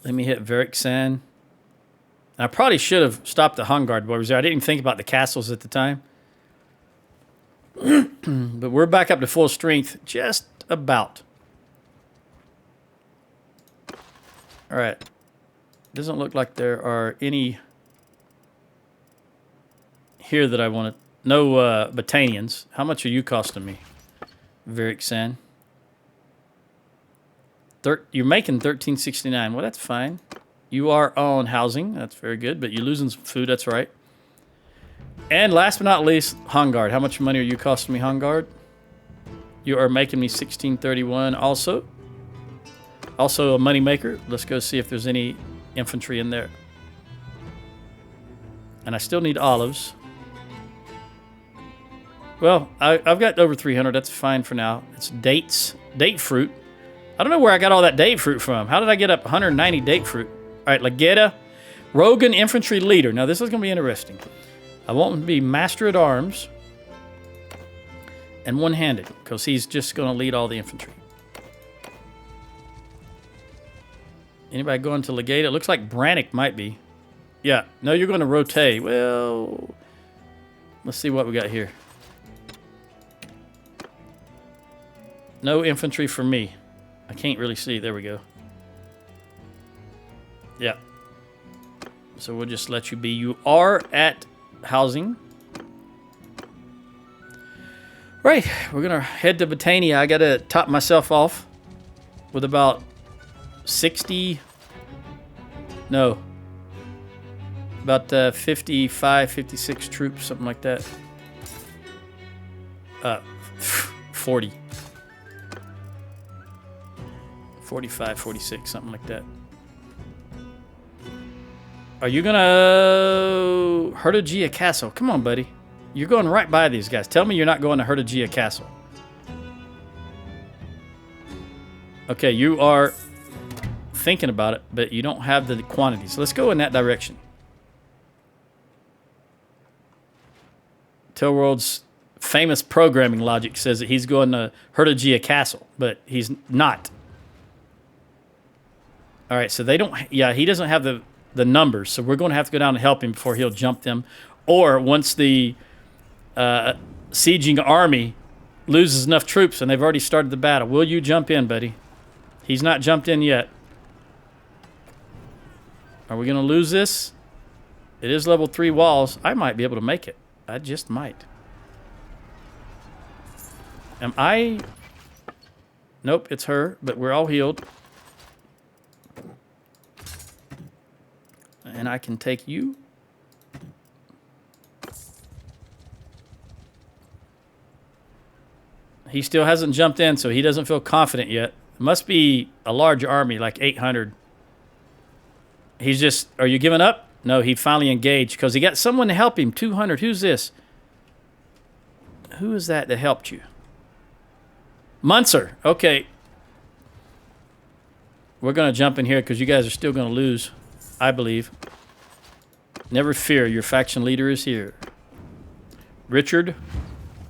Let me hit Verixan. I probably should have stopped the Hungard Warriors there. I didn't even think about the castles at the time. But we're back up to full strength. Just about. All right. Doesn't look like there are any here that I want to... No Battanians. How much are you costing me, Verixan? You're making 1369. Well, that's fine. You are on housing. That's very good. But you're losing some food. That's right. And last but not least, Hungard. How much money are you costing me, Hungard? You are making me 1631 also. Also a moneymaker. Let's go see if there's any infantry in there. And I still need olives. Well, I've got over 300. That's fine for now. It's dates. Date fruit. I don't know where I got all that date fruit from. How did I get up 190 date fruit? All right, Legeta. Rogan infantry leader. Now, this is going to be interesting. I want him to be master at arms and one-handed because he's just going to lead all the infantry. Anybody going to Legata? It looks like Brannick might be. Yeah. No, you're going to rotate. Well, let's see what we got here. No infantry for me. I can't really see. There we go. Yeah. So we'll just let you be. You are at housing. Right. We're going to head to Battania. I got to top myself off with about 60. No. About 55, 56 troops, something like that. 40. 45, 46, something like that. Are you gonna Hertogia Castle? Come on, buddy. You're going right by these guys. Tell me you're not going to Hertogia Castle. Okay, you are thinking about it, but you don't have the quantities. Let's go in that direction. Tilworld's famous programming logic says that he's going to Hertogia Castle, but he's not. All right, so they don't... Yeah, he doesn't have the numbers, so we're going to have to go down and help him before he'll jump them. Or once the sieging army loses enough troops and they've already started the battle, will you jump in, buddy? He's not jumped in yet. Are we going to lose this? It is level 3 walls. I might be able to make it. I just might. Am I... Nope, it's her, but we're all healed. And I can take you. He still hasn't jumped in, so he doesn't feel confident yet. It must be a large army, like 800. He's just... Are you giving up? No, he finally engaged because he got someone to help him. 200. Who's this? Who is that helped you? Munzer. Okay. We're going to jump in here because you guys are still going to lose, I believe. Never fear. Your faction leader is here. Richard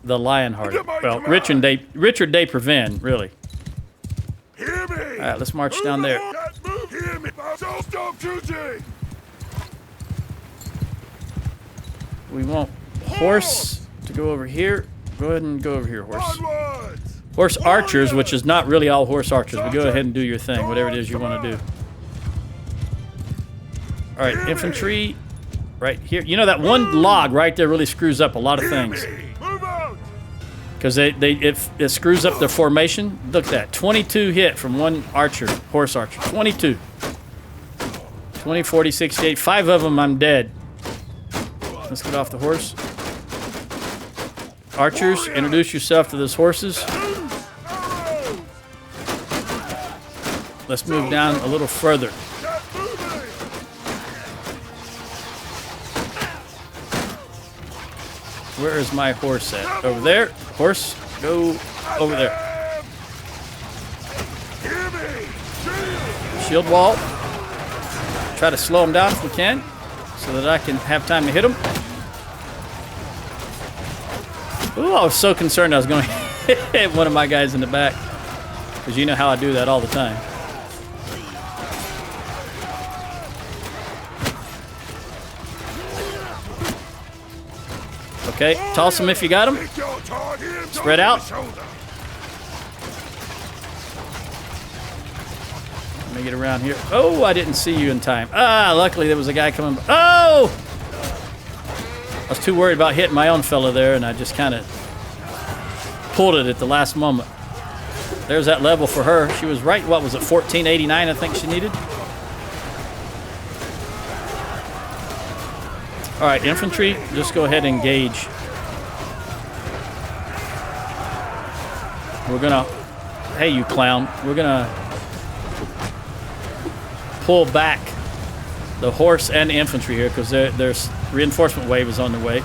the Lionhearted. Well, Richard de Previn, really. Hear me. All right, let's march down there. Hear me. Stop shooting. We want horse to go over here. Go ahead and go over here, horse. Onwards. Horse archers, which is not really all horse archers, but go ahead and do your thing, whatever it is you want to do. All right, infantry right here. You know, that one log right there really screws up a lot of things. Move out. Because it screws up their formation. Look at that. 22 hit from one archer, horse archer. 22. 20, 40, 68. 5 of them, I'm dead. Let's get off the horse. Archers, introduce yourself to those horses. Let's move down a little further. Where is my horse at? Over there. Horse, go over there. Shield wall. Try to slow him down if we can, so that I can have time to hit him. Ooh, I was so concerned I was going to hit one of my guys in the back. Because you know how I do that all the time. Okay, toss him if you got him. Spread out. Let me get around here. Oh, I didn't see you in time. Ah, luckily there was a guy coming. Oh! I was too worried about hitting my own fella there, and I just kind of pulled it at the last moment. There's that level for her. She was right. What was it, 1489 I think she needed? All right, infantry, just go ahead and engage. We're going to... Hey, you clown. We're going to pull back the horse and the infantry here because there's reinforcement wave is on the way.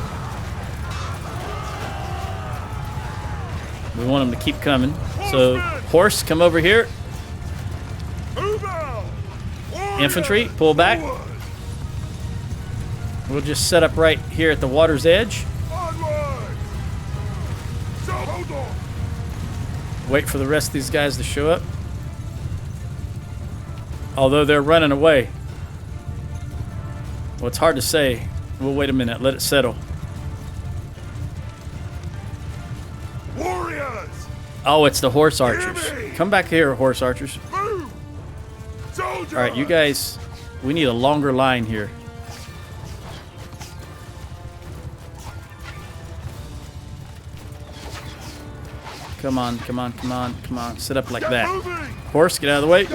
We want them to keep coming. So, horse, come over here. Infantry, pull back. We'll just set up right here at the water's edge. Wait for the rest of these guys to show up. Although they're running away. Well, it's hard to say. We'll wait a minute. Let it settle. Warriors! Oh, it's the horse archers. Come back here, horse archers. All right, you guys, we need a longer line here. Come on, come on, come on, come on. Sit up like that. Horse, get out of the way.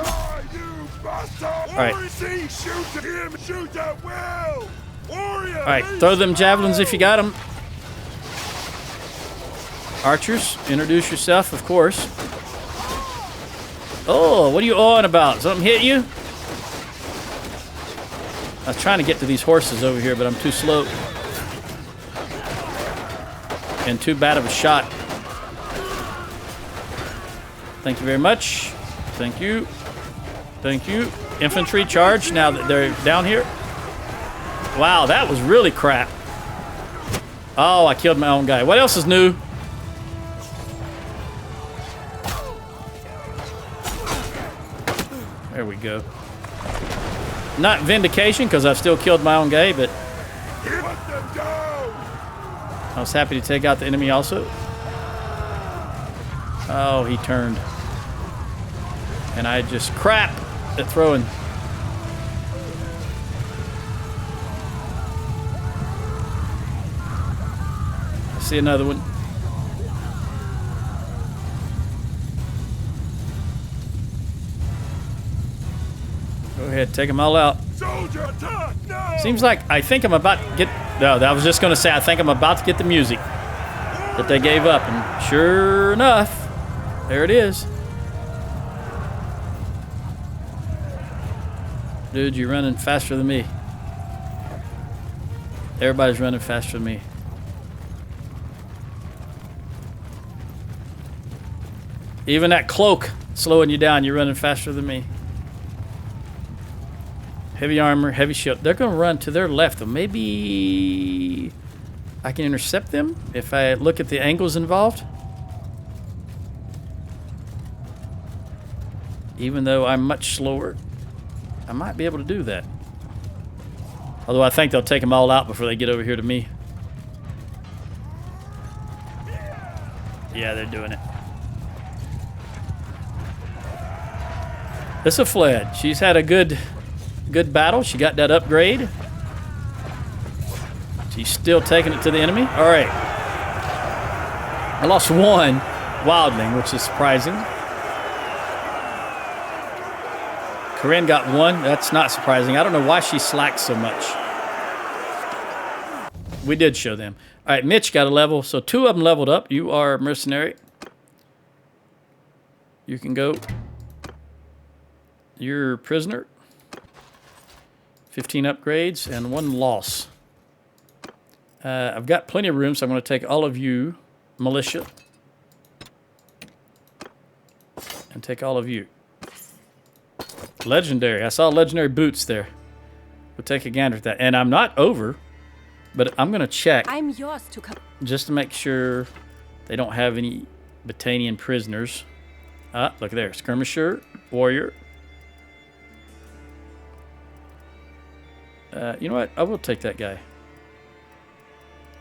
right. See, shoot at him, shoot at will. Warrior. All right, throw them javelins if you got them. Archers, introduce yourself, of course. Oh, what are you on about? Something hit you? I was trying to get to these horses over here, but I'm too slow. And too bad of a shot. Thank you very much. Thank you. Thank you. Infantry charge now that they're down here. Wow, that was really crap. Oh, I killed my own guy. What else is new? There we go. Not vindication, because I've still killed my own guy, but I was happy to take out the enemy also. Oh, he turned. And I just crap at throwing. I see another one. Go ahead, take them all out. Soldier attack now. Seems like I think I'm about to get... No, I was just going to say I think I'm about to get the music that they gave up. And sure enough, there it is. Dude, you're running faster than me. Everybody's running faster than me. Even that cloak slowing you down, you're running faster than me. Heavy armor, heavy shield. They're going to run to their left. Though. Maybe I can intercept them if I look at the angles involved. Even though I'm much slower, I might be able to do that. Although I think they'll take them all out before they get over here to me. Yeah, they're doing it. This'll fled. She's had a good battle. She got that upgrade. She's still taking it to the enemy. All right. I lost one wildling, which is surprising. Corinne got one. That's not surprising. I don't know why she slacks so much. We did show them. All right, Mitch got a level. So 2 of them leveled up. You are a mercenary. You can go. You're a prisoner. 15 upgrades and 1 loss. I've got plenty of room, so I'm going to take all of you, militia, and take all of you. Legendary. I saw legendary boots there. We'll take a gander at that. And I'm not over, but I'm going to check I'm yours to come. just to make sure they don't have any Battanian prisoners. Look there. Skirmisher, warrior. You know what? I will take that guy.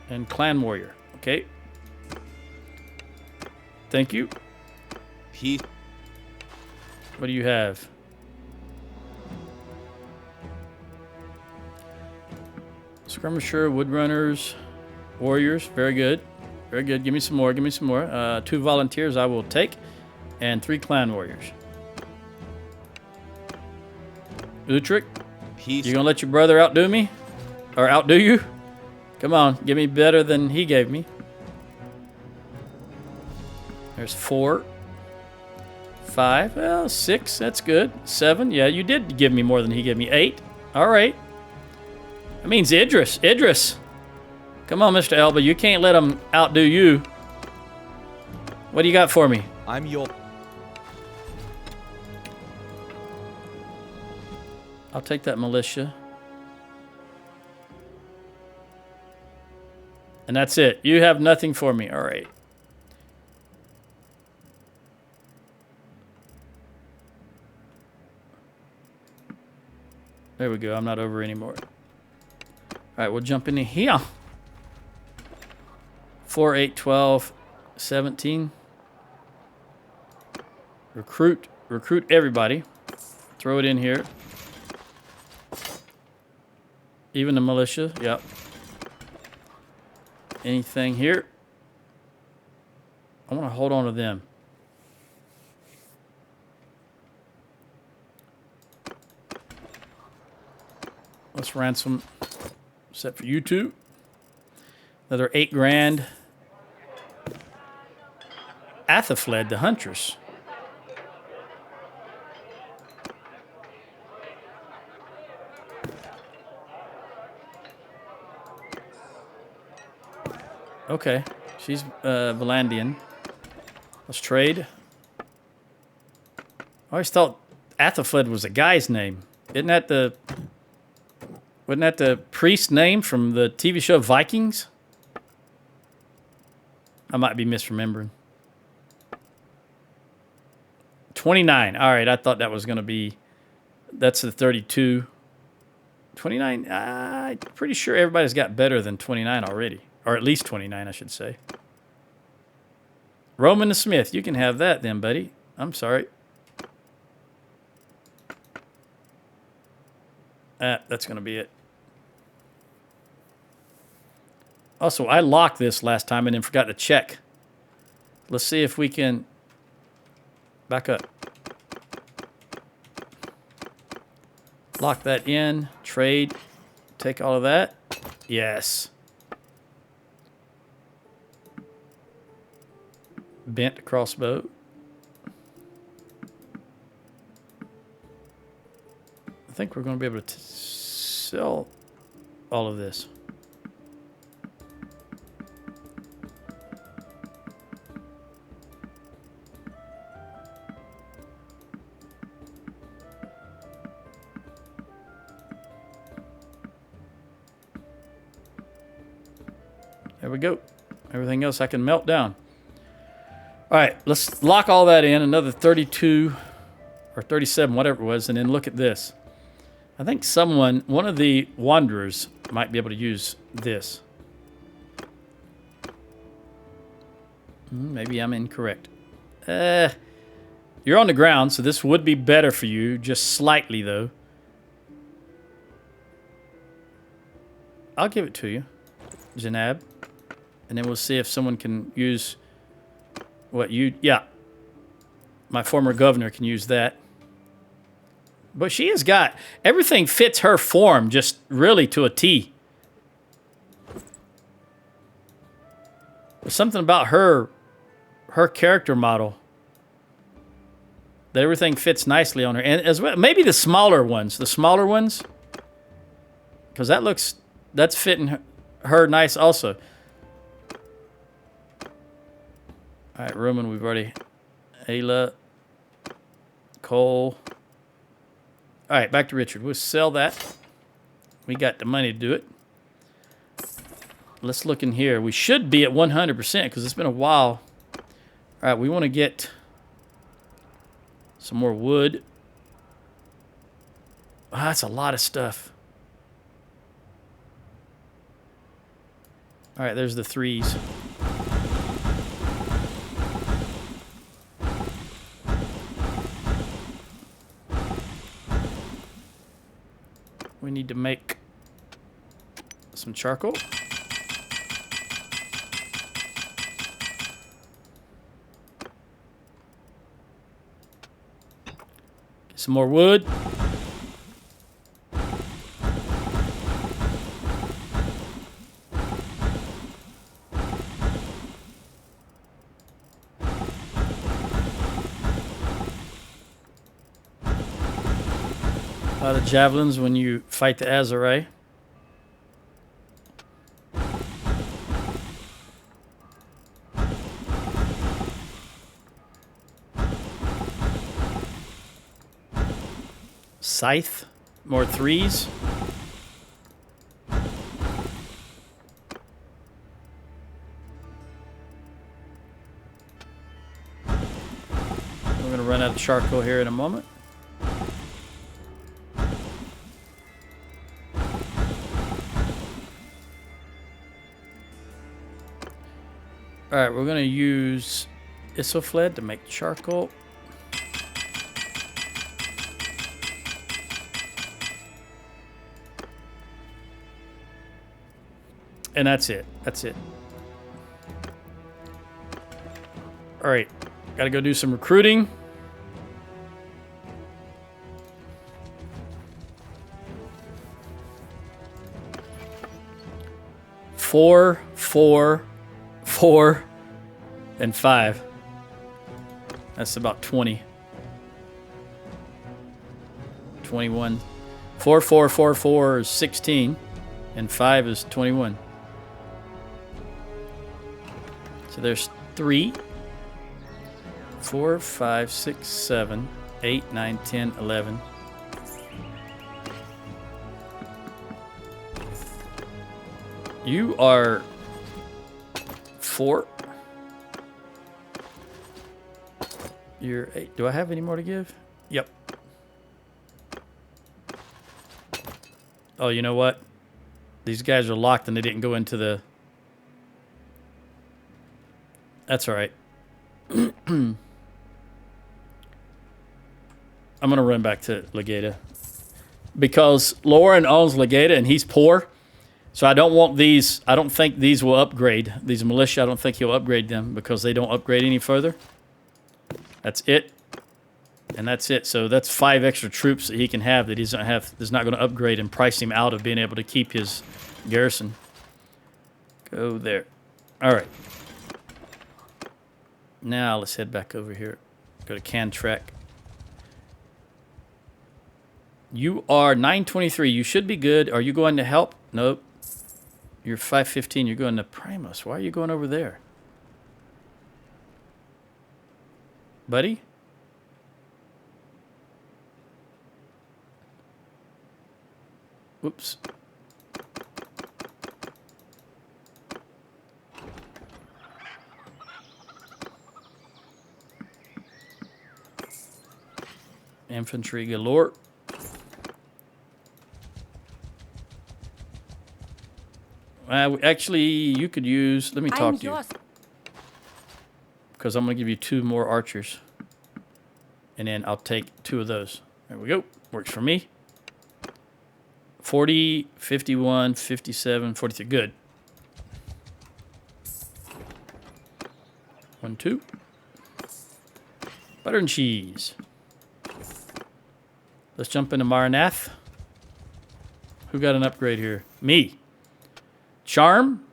And clan warrior. Okay. Thank you. What do you have? Skirmisher, woodrunners, warriors. Very good. Very good. Give me some more. Give me some more. 2 volunteers I will take. And 3 clan warriors. Utrecht. You gonna let your brother outdo me? Or outdo you? Come on, give me better than he gave me. There's 4. 5, well, 6, that's good. 7, yeah, you did give me more than he gave me. 8, all right. That means Idris. Idris. Come on, Mr. Elba, you can't let him outdo you. What do you got for me? I'm your... I'll take that militia. And that's it. You have nothing for me. All right. There we go. I'm not over anymore. All right, we'll jump in here. 4, 8, 12, 17. Recruit everybody. Throw it in here. Even the militia, yep. Anything here? I want to hold on to them. Plus ransom set for you two. Another 8 grand. Athafled, the Huntress. Okay, she's Valandian. Let's trade. I always thought Athafled was a guy's name. Wasn't that the priest name from the TV show Vikings? I might be misremembering. 29. All right, I thought that was going to be... That's the 32. 29. I'm pretty sure everybody's got better than 29 already. Or at least 29, I should say. Roman the Smith. You can have that then, buddy. I'm sorry. That's going to be it. Also, I locked this last time and then forgot to check. Let's see if we can... Back up. Lock that in. Trade. Take all of that. Yes. Bent crossbow. I think we're going to be able to sell all of this. There we go. Everything else I can melt down. All right, let's lock all that in. Another 32 or 37, whatever it was, and then look at this. I think one of the Wanderers might be able to use this. Maybe I'm incorrect. You're on the ground, so this would be better for you, just slightly, though. I'll give it to you, Janab. And then we'll see if someone can use what you... Yeah. My former governor can use that. But she has got... Everything fits her form just really to a T. There's something about her character model that everything fits nicely on her. And as well, maybe the smaller ones. Because that's fitting her nice also. All right, Roman, we've already... Ayla. Cole. All right, back to Richard. We'll sell that. We got the money to do it. Let's look in here. We should be at 100% because it's been a while. All right, we want to get some more wood. Oh, that's a lot of stuff. All right, there's the 3s. We need to make some charcoal. Get some more wood. A lot of javelins when you fight the Azarai. Scythe, more 3s. We're going to run out of charcoal here in a moment. All right, we're going to use Isofled to make charcoal. And that's it. That's it. All right, got to go do some recruiting. 4, 4, 4, and 5. That's about 20. 21. 4, 4, 4, 4 is 16. And 5 is 21. So there's 3, 4, 5, 6, 7, 8, 9, 10, 11. You are 4. You're 8. Do I have any more to give? Yep. Oh, you know what? These guys are locked and they didn't go into the... That's all right. I'm going to run back to Legata. Because Lauren owns Legata and he's poor. So I don't want these. I don't think these will upgrade. These militia, I don't think he'll upgrade them because they don't upgrade any further. That's it. And that's it. So that's 5 extra troops that he can have that he's not going to upgrade and price him out of being able to keep his garrison. Go there. All right. Now let's head back over here. Go to Cantrek. You are 923. You should be good. Are you going to help? Nope. You're 515. You're going to Primus. Why are you going over there? Buddy? Whoops. Infantry galore. Actually, you could use... Let me talk to you. Because I'm going to give you 2 more archers. And then I'll take 2 of those. There we go. Works for me. 40, 51, 57, 43. Good. 1, 2. Butter and cheese. Let's jump into Maranath. Who got an upgrade here? Me. Charm.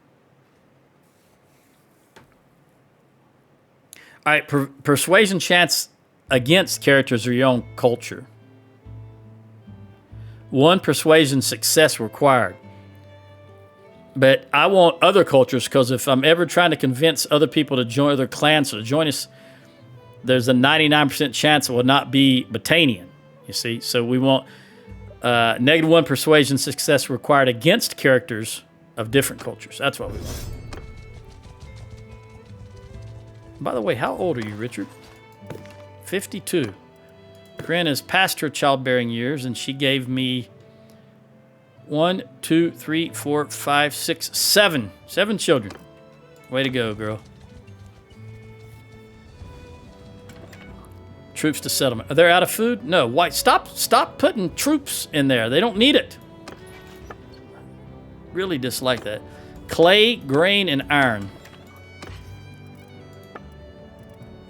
All right, persuasion chance against characters of your own culture. 1 persuasion success required. But I want other cultures because if I'm ever trying to convince other people to join other clans or to join us, there's a 99% chance it will not be Battanian. You see, so we want -1 persuasion success required against characters of different cultures. That's what we want. By the way, how old are you, Richard? 52. Corinne is past her childbearing years, and she gave me 1, 2, 3, 4, 5, 6, 7. 7 children. Way to go, girl. Troops to settlement. Are they out of food? No. Why? Stop putting troops in there. They don't need it. Really dislike that. Clay, grain, and iron.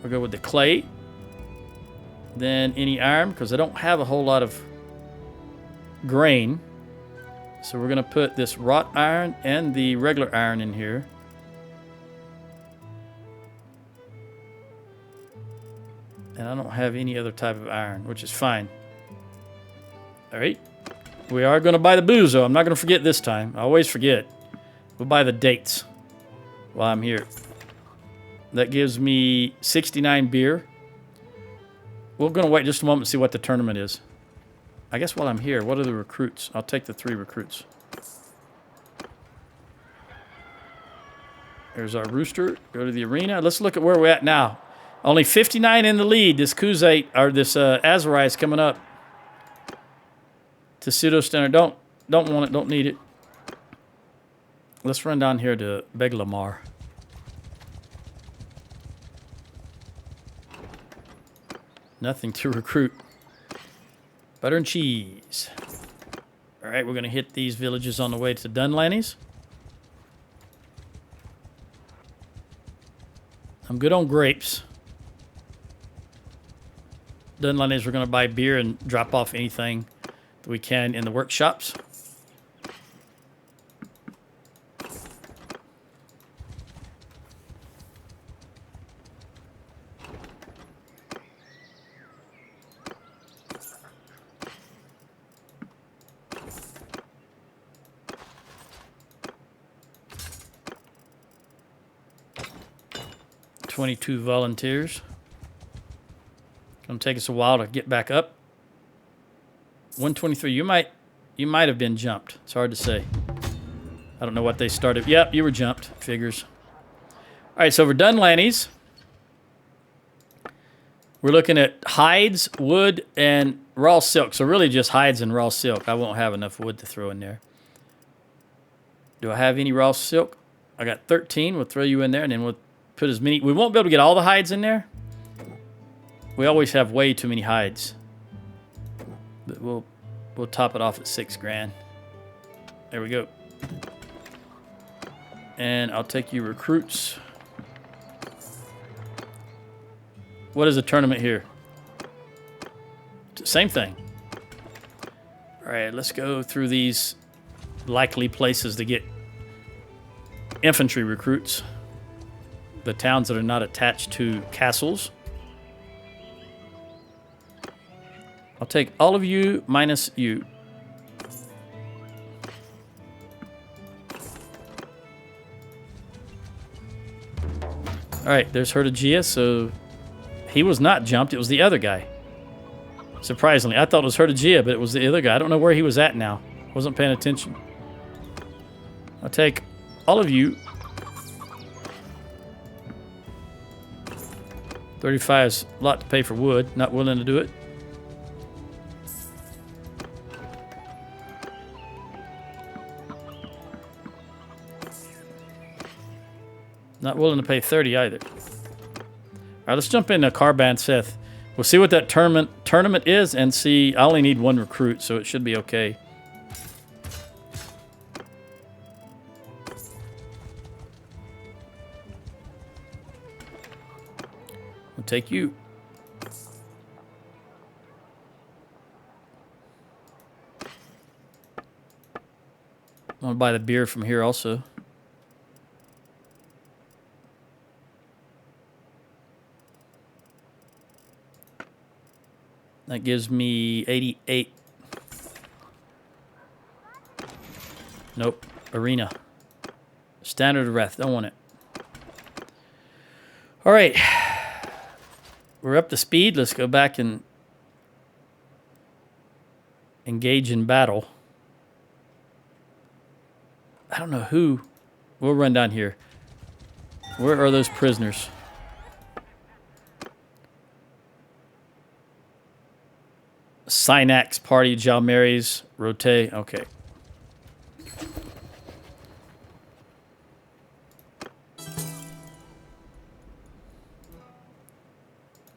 We'll go with the clay. Then any iron, because I don't have a whole lot of grain. So we're going to put this wrought iron and the regular iron in here. And I don't have any other type of iron, which is fine. All right. We are going to buy the booze, though. I'm not going to forget this time. I always forget. We'll buy the dates while I'm here. That gives me 69 beer. We're going to wait just a moment and see what the tournament is. I guess while I'm here, what are the recruits? I'll take the 3 recruits. There's our rooster. Go to the arena. Let's look at where we're at now. Only 59 in the lead. This Kuzate, or this Azurai is coming up to pseudo standard. Don't want it. Don't need it. Let's run down here to Beglamar. Nothing to recruit. Butter and cheese. All right, we're going to hit these villages on the way to Dunlanny's. I'm good on grapes. Dunlanny's, we're going to buy beer and drop off anything that we can in the workshops. 22 volunteers. Gonna take us a while to get back up. 123. You might have been jumped. It's hard to say. I don't know what they started. Yep, you were jumped. Figures. All right, so we're done, Lannies. We're looking at hides, wood, and raw silk. So really just hides and raw silk. I won't have enough wood to throw in there. Do I have any raw silk? I got 13. We'll throw you in there, and then we'll put as many. We won't be able to get all the hides in there. We always have way too many hides. But we'll top it off at 6 grand. There we go. And I'll take you recruits. What is a tournament here? Same thing. All right, let's go through these likely places to get infantry recruits. The towns that are not attached to castles. I'll take all of you minus you. All right, there's Hertagia, so he was not jumped. It was the other guy. Surprisingly, I thought it was Hertagia, but it was the other guy. I don't know where he was at now. Wasn't paying attention. I'll take all of you. 35 is a lot to pay for wood. Not willing to do it. Not willing to pay 30 either. All right, let's jump into Carban Seth. We'll see what that tournament is and see. I only need 1 recruit, so it should be okay. We'll take you. I want to buy the beer from here also. That gives me 88. Nope. Arena. Standard of Wrath. Don't want it. All right. We're up to speed. Let's go back and engage in battle. I don't know who. We'll run down here. Where are those prisoners? Synax party, Jalmary's, Rote. Okay.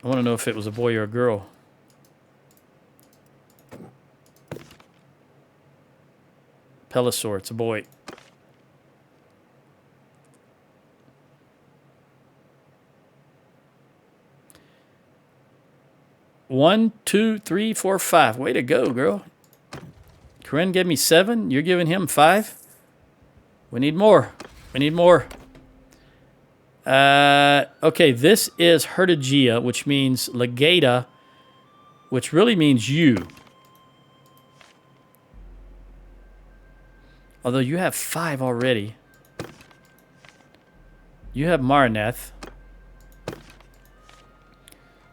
I want to know if it was a boy or a girl. Pelisor, it's a boy. One, two, three, four, 5. Way to go, girl. Corinne gave me 7. You're giving him 5. We need more. We need more. Okay, this is Hertagia, which means Legata, which really means you. Although you have 5 already. You have Maraneth.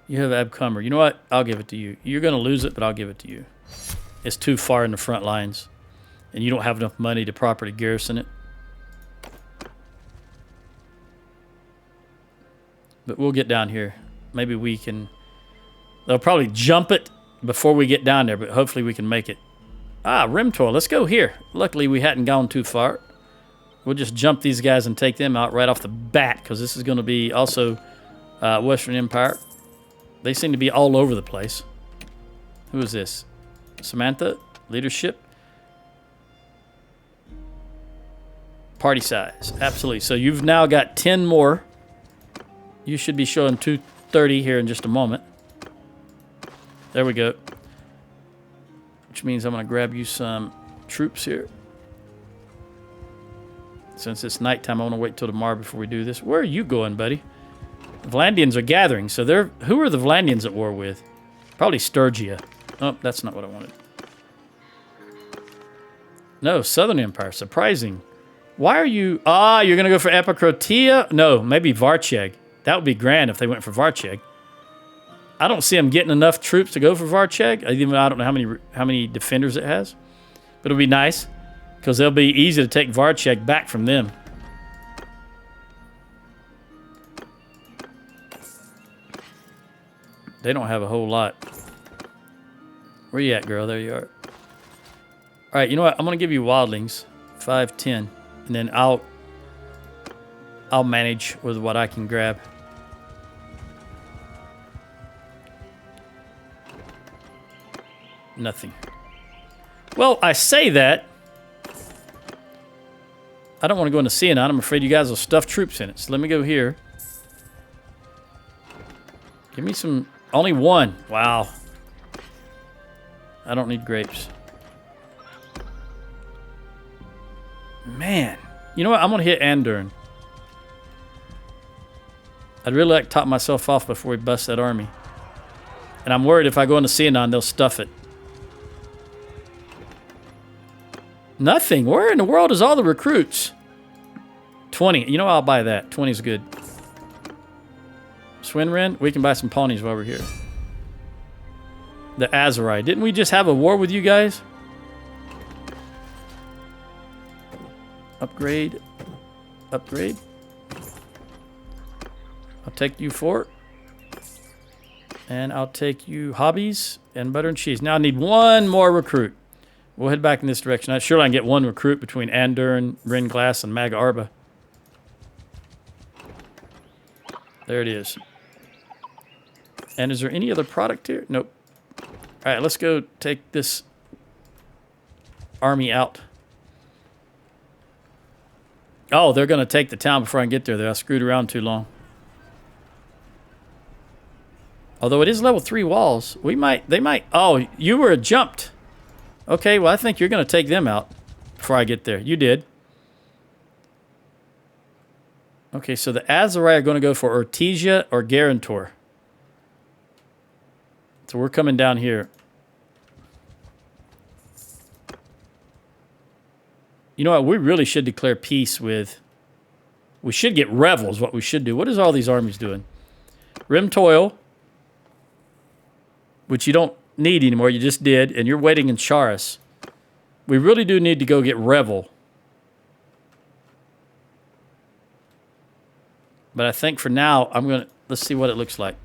You have Abcomer. You know what? I'll give it to you. You're going to lose it, but I'll give it to you. It's too far in the front lines. And you don't have enough money to properly garrison it. But we'll get down here. Maybe we can... They'll probably jump it before we get down there, but hopefully we can make it. Ah, Rimtor. Let's go here. Luckily, we hadn't gone too far. We'll just jump these guys and take them out right off the bat, because this is going to be also Western Empire. They seem to be all over the place. Who is this? Samantha? Leadership? Party size. Absolutely. So you've now got 10 more. You should be showing 230 here in just a moment. There we go. Which means I'm going to grab you some troops here. Since it's nighttime, I want to wait till tomorrow before we do this. Where are you going, buddy? The Vlandians are gathering, so they're... Who are the Vlandians at war with? Probably Sturgia. Oh, that's not what I wanted. No, Southern Empire. Surprising. Why are you... Ah, you're going to go for Epicrotia? No, maybe Varcheg. That would be grand if they went for Varcheg. I don't see them getting enough troops to go for Varcheg. I don't know how many defenders it has. But it'll be nice because they'll be easy to take Varcheg back from them. They don't have a whole lot. Where you at, girl? There you are. All right, you know what? I'm going to give you wildlings. 5, 10. And then I'll manage with what I can grab. Nothing. Well, I say that. I don't want to go into Cianon. I'm afraid you guys will stuff troops in it. So let me go here. Give me some... Only one. Wow. I don't need grapes. Man. You know what? I'm going to hit Andern. I'd really like to top myself off before we bust that army. And I'm worried if I go into Cianon, they'll stuff it. Nothing. Where in the world is all the recruits? 20. You know, I'll buy that. 20 is good. Swinren, we can buy some pawnies while we're here. The Azerai. Didn't we just have a war with you guys? Upgrade. Upgrade. I'll take you fort. And I'll take you hobbies and butter and cheese. Now I need one more recruit. We'll head back in this direction. I'm sure I can get one recruit between Andern, Rin Glass, and Mag Arba. There it is. And is there any other product here? Nope. All right, let's go take this army out. Oh, they're going to take the town before I can get there. I screwed around too long. Although it is level 3 walls. They might. Oh, you were jumped. Okay, well, I think you're going to take them out before I get there. You did. Okay, so the Azerai are going to go for Ortesia or Garantor. So we're coming down here. You know what? We really should declare peace with... We should get Revels, what we should do. What is all these armies doing? Rimtoil, which you don't need anymore. You just did, and you're waiting in Charis. We really do need to go get Revel. But I think for now, I'm going to... Let's see what it looks like.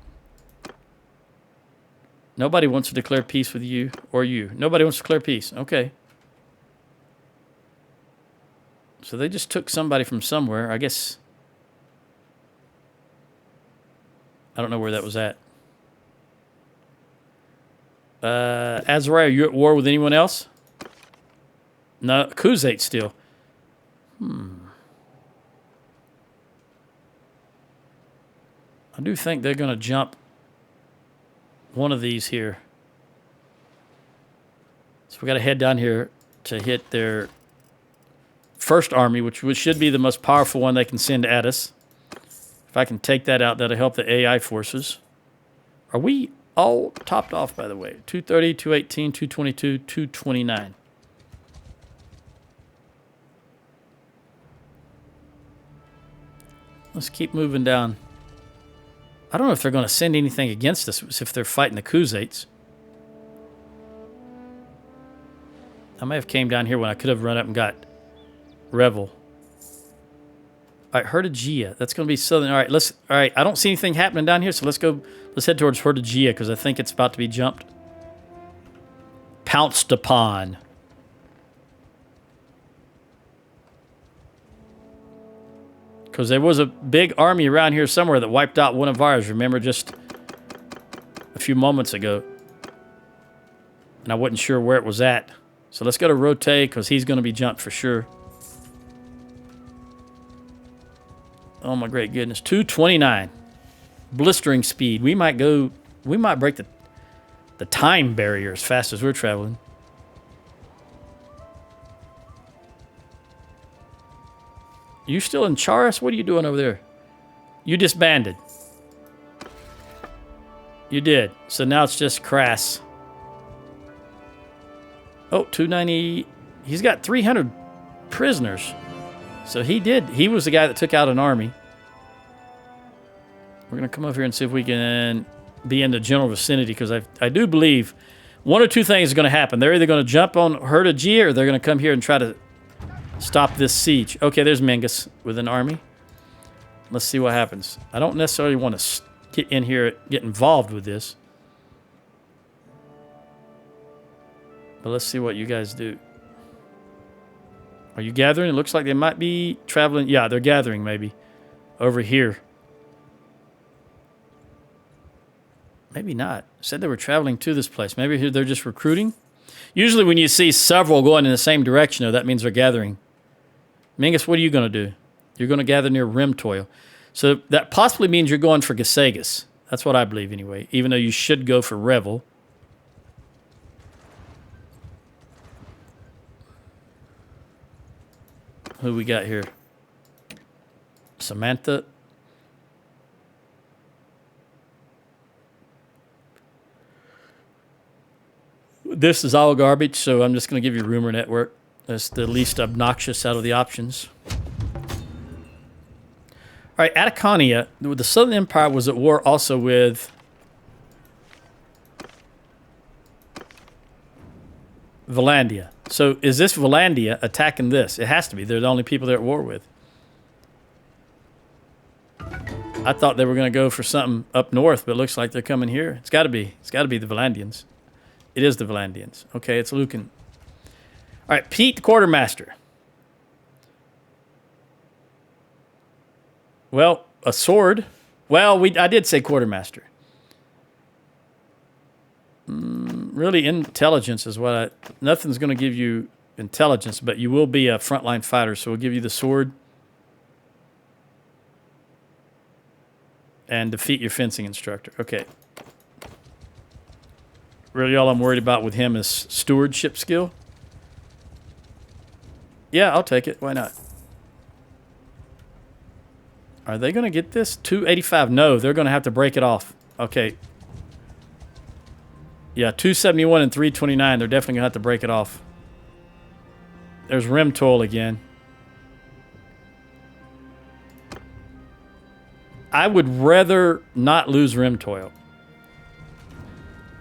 Nobody wants to declare peace with you or you. Nobody wants to declare peace. Okay. So they just took somebody from somewhere. I guess... I don't know where that was at. Azerai, are you at war with anyone else? No, Khuzait still. I do think they're going to jump one of these here. So we got to head down here to hit their first army, which should be the most powerful one they can send at us. If I can take that out, that'll help the AI forces. Are we all topped off, by the way? 230, 218, 222, 229. Let's keep moving down. I don't know if they're going to send anything against us if they're fighting the Khuzaits. I may have came down here when I could have run up and got Revel. All right, Hertigia. That's going to be southern. All right, I don't see anything happening down here, so let's go. Let's head towards Hertigia because I think it's about to be jumped. Pounced upon. Because there was a big army around here somewhere that wiped out one of ours, remember, just a few moments ago. And I wasn't sure where it was at. So let's go to Rote, because he's going to be jumped for sure. Oh, my great goodness. 229. Blistering speed. We might break the time barrier as fast as we're traveling. You still in Charis? What are you doing over there? You disbanded. You did. So now it's just Crass. Oh, 290. He's got 300 prisoners. So he did. He was the guy that took out an army. We're going to come over here and see if we can be in the general vicinity, because I do believe one or two things are going to happen. They're either going to jump on Herdagia, or they're going to come here and try to stop this siege. Okay, there's Mingus with an army. Let's see what happens. I don't necessarily want to get in here, get involved with this. But let's see what you guys do. Are you gathering? It looks like they might be traveling. Yeah, they're gathering maybe over here. Maybe not. Said they were traveling to this place. Maybe they're just recruiting. Usually when you see several going in the same direction, though, that means they're gathering. Mingus, what are you going to do? You're going to gather near Rimtoil. So that possibly means you're going for Gisagus. That's what I believe anyway, even though you should go for Revel. Who we got here? Samantha. This is all garbage, so I'm just going to give you Rumor Network. That's the least obnoxious out of the options. All right, Atacania, the Southern Empire was at war also with Valandia. So is this Valandia attacking this? It has to be. They're the only people they're at war with. I thought they were going to go for something up north, but it looks like they're coming here. It's got to be. It's got to be the Valandians. It is the Valandians. Okay, it's Lucan. All right, Pete, the quartermaster. Well, a sword. Well, I did say quartermaster. Really, intelligence is what nothing's going to give you intelligence, but you will be a frontline fighter, so we'll give you the sword. And defeat your fencing instructor. Okay. Really, all I'm worried about with him is stewardship skill. Yeah, I'll take it. Why not? Are they going to get this? 285. No, they're going to have to break it off. Okay. Yeah, 271 and 329. They're definitely going to have to break it off. There's Rimtoil again. I would rather not lose Rimtoil.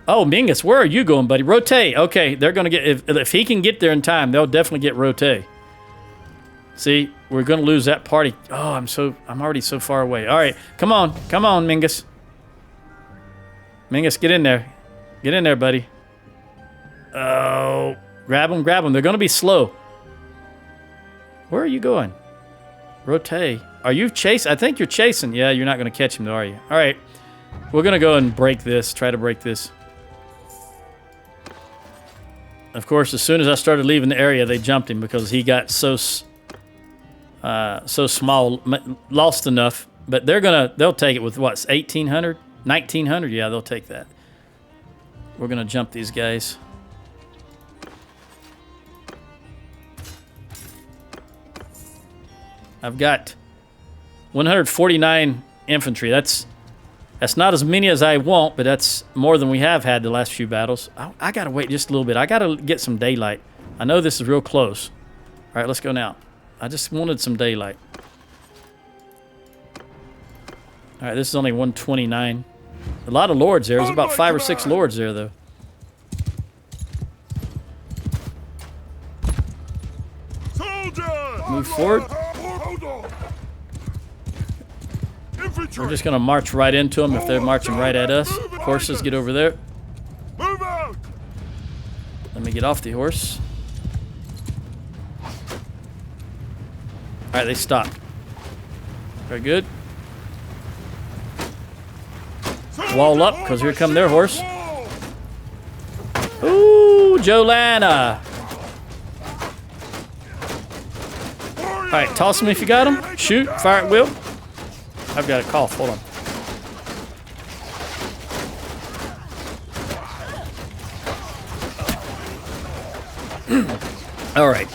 Oh, Mingus, where are you going, buddy? Rotate. Okay, they're going to get... If he can get there in time, they'll definitely get Rotate. See, we're going to lose that party. Oh, I'm already so far away. All right, come on, Mingus. Mingus, get in there. Get in there, buddy. Oh, grab them. They're going to be slow. Where are you going? Rotate. Are you chasing? I think you're chasing. Yeah, you're not going to catch him, though, are you? All right, we're going to go and break this. Try to break this. Of course, as soon as I started leaving the area, they jumped him because he got so small, lost enough. But they'll take it with what, 1,800, 1,900? Yeah, they'll take that. We're gonna jump these guys. I've got 149 infantry. That's not as many as I want, but that's more than we have had the last few battles. I gotta wait just a little bit. I gotta get some daylight. I know this is real close. All right, let's go now. I just wanted some daylight. All right, this is only 129. A lot of lords there. There's about 5 or 6 lords there, though. Move forward. We're just going to march right into them if they're marching right at us. Horses, get over there. Let me get off the horse. All right, they stopped. Very good. Wall up, because here come their horse. Ooh, Jolana. All right, toss them if you got them. Shoot, fire at will. I've got a cough, hold on. All right.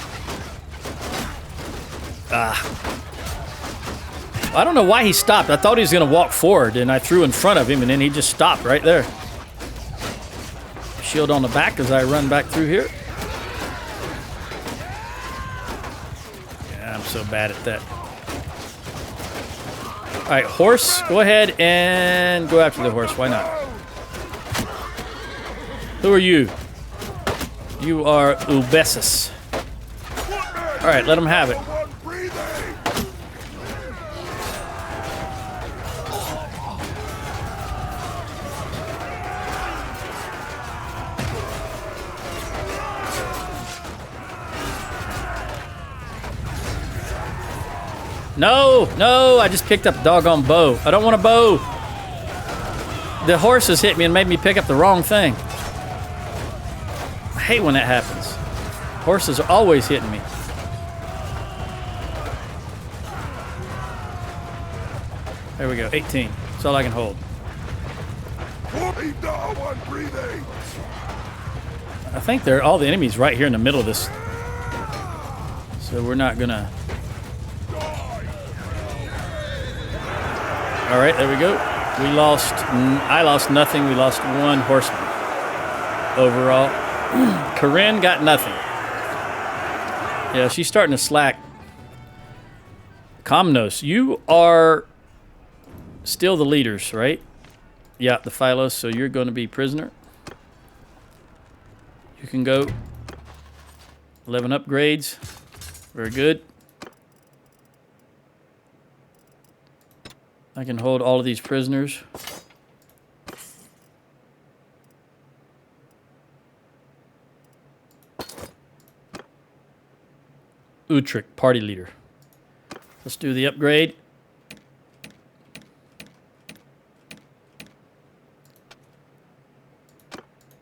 I don't know why he stopped. I thought he was going to walk forward, and I threw in front of him, and then he just stopped right there. Shield on the back as I run back through here. Yeah, I'm so bad at that. All right, horse, go ahead and go after the horse. Why not? Who are you? You are Ubesis. All right, let him have it. No, no, I just picked up a doggone bow. I don't want a bow. The horses hit me and made me pick up the wrong thing. I hate when that happens. Horses are always hitting me. There we go, 18. That's all I can hold. I think they're all the enemies right here in the middle of this. So we're not gonna... All right, there we go. I lost nothing. We lost one horseman overall. Corinne got nothing. Yeah, she's starting to slack. Komnos, you are still the leaders, right? Yeah, the Philos, so you're going to be prisoner. You can go. 11 upgrades. Very good. I can hold all of these prisoners. Utrecht, party leader. Let's do the upgrade.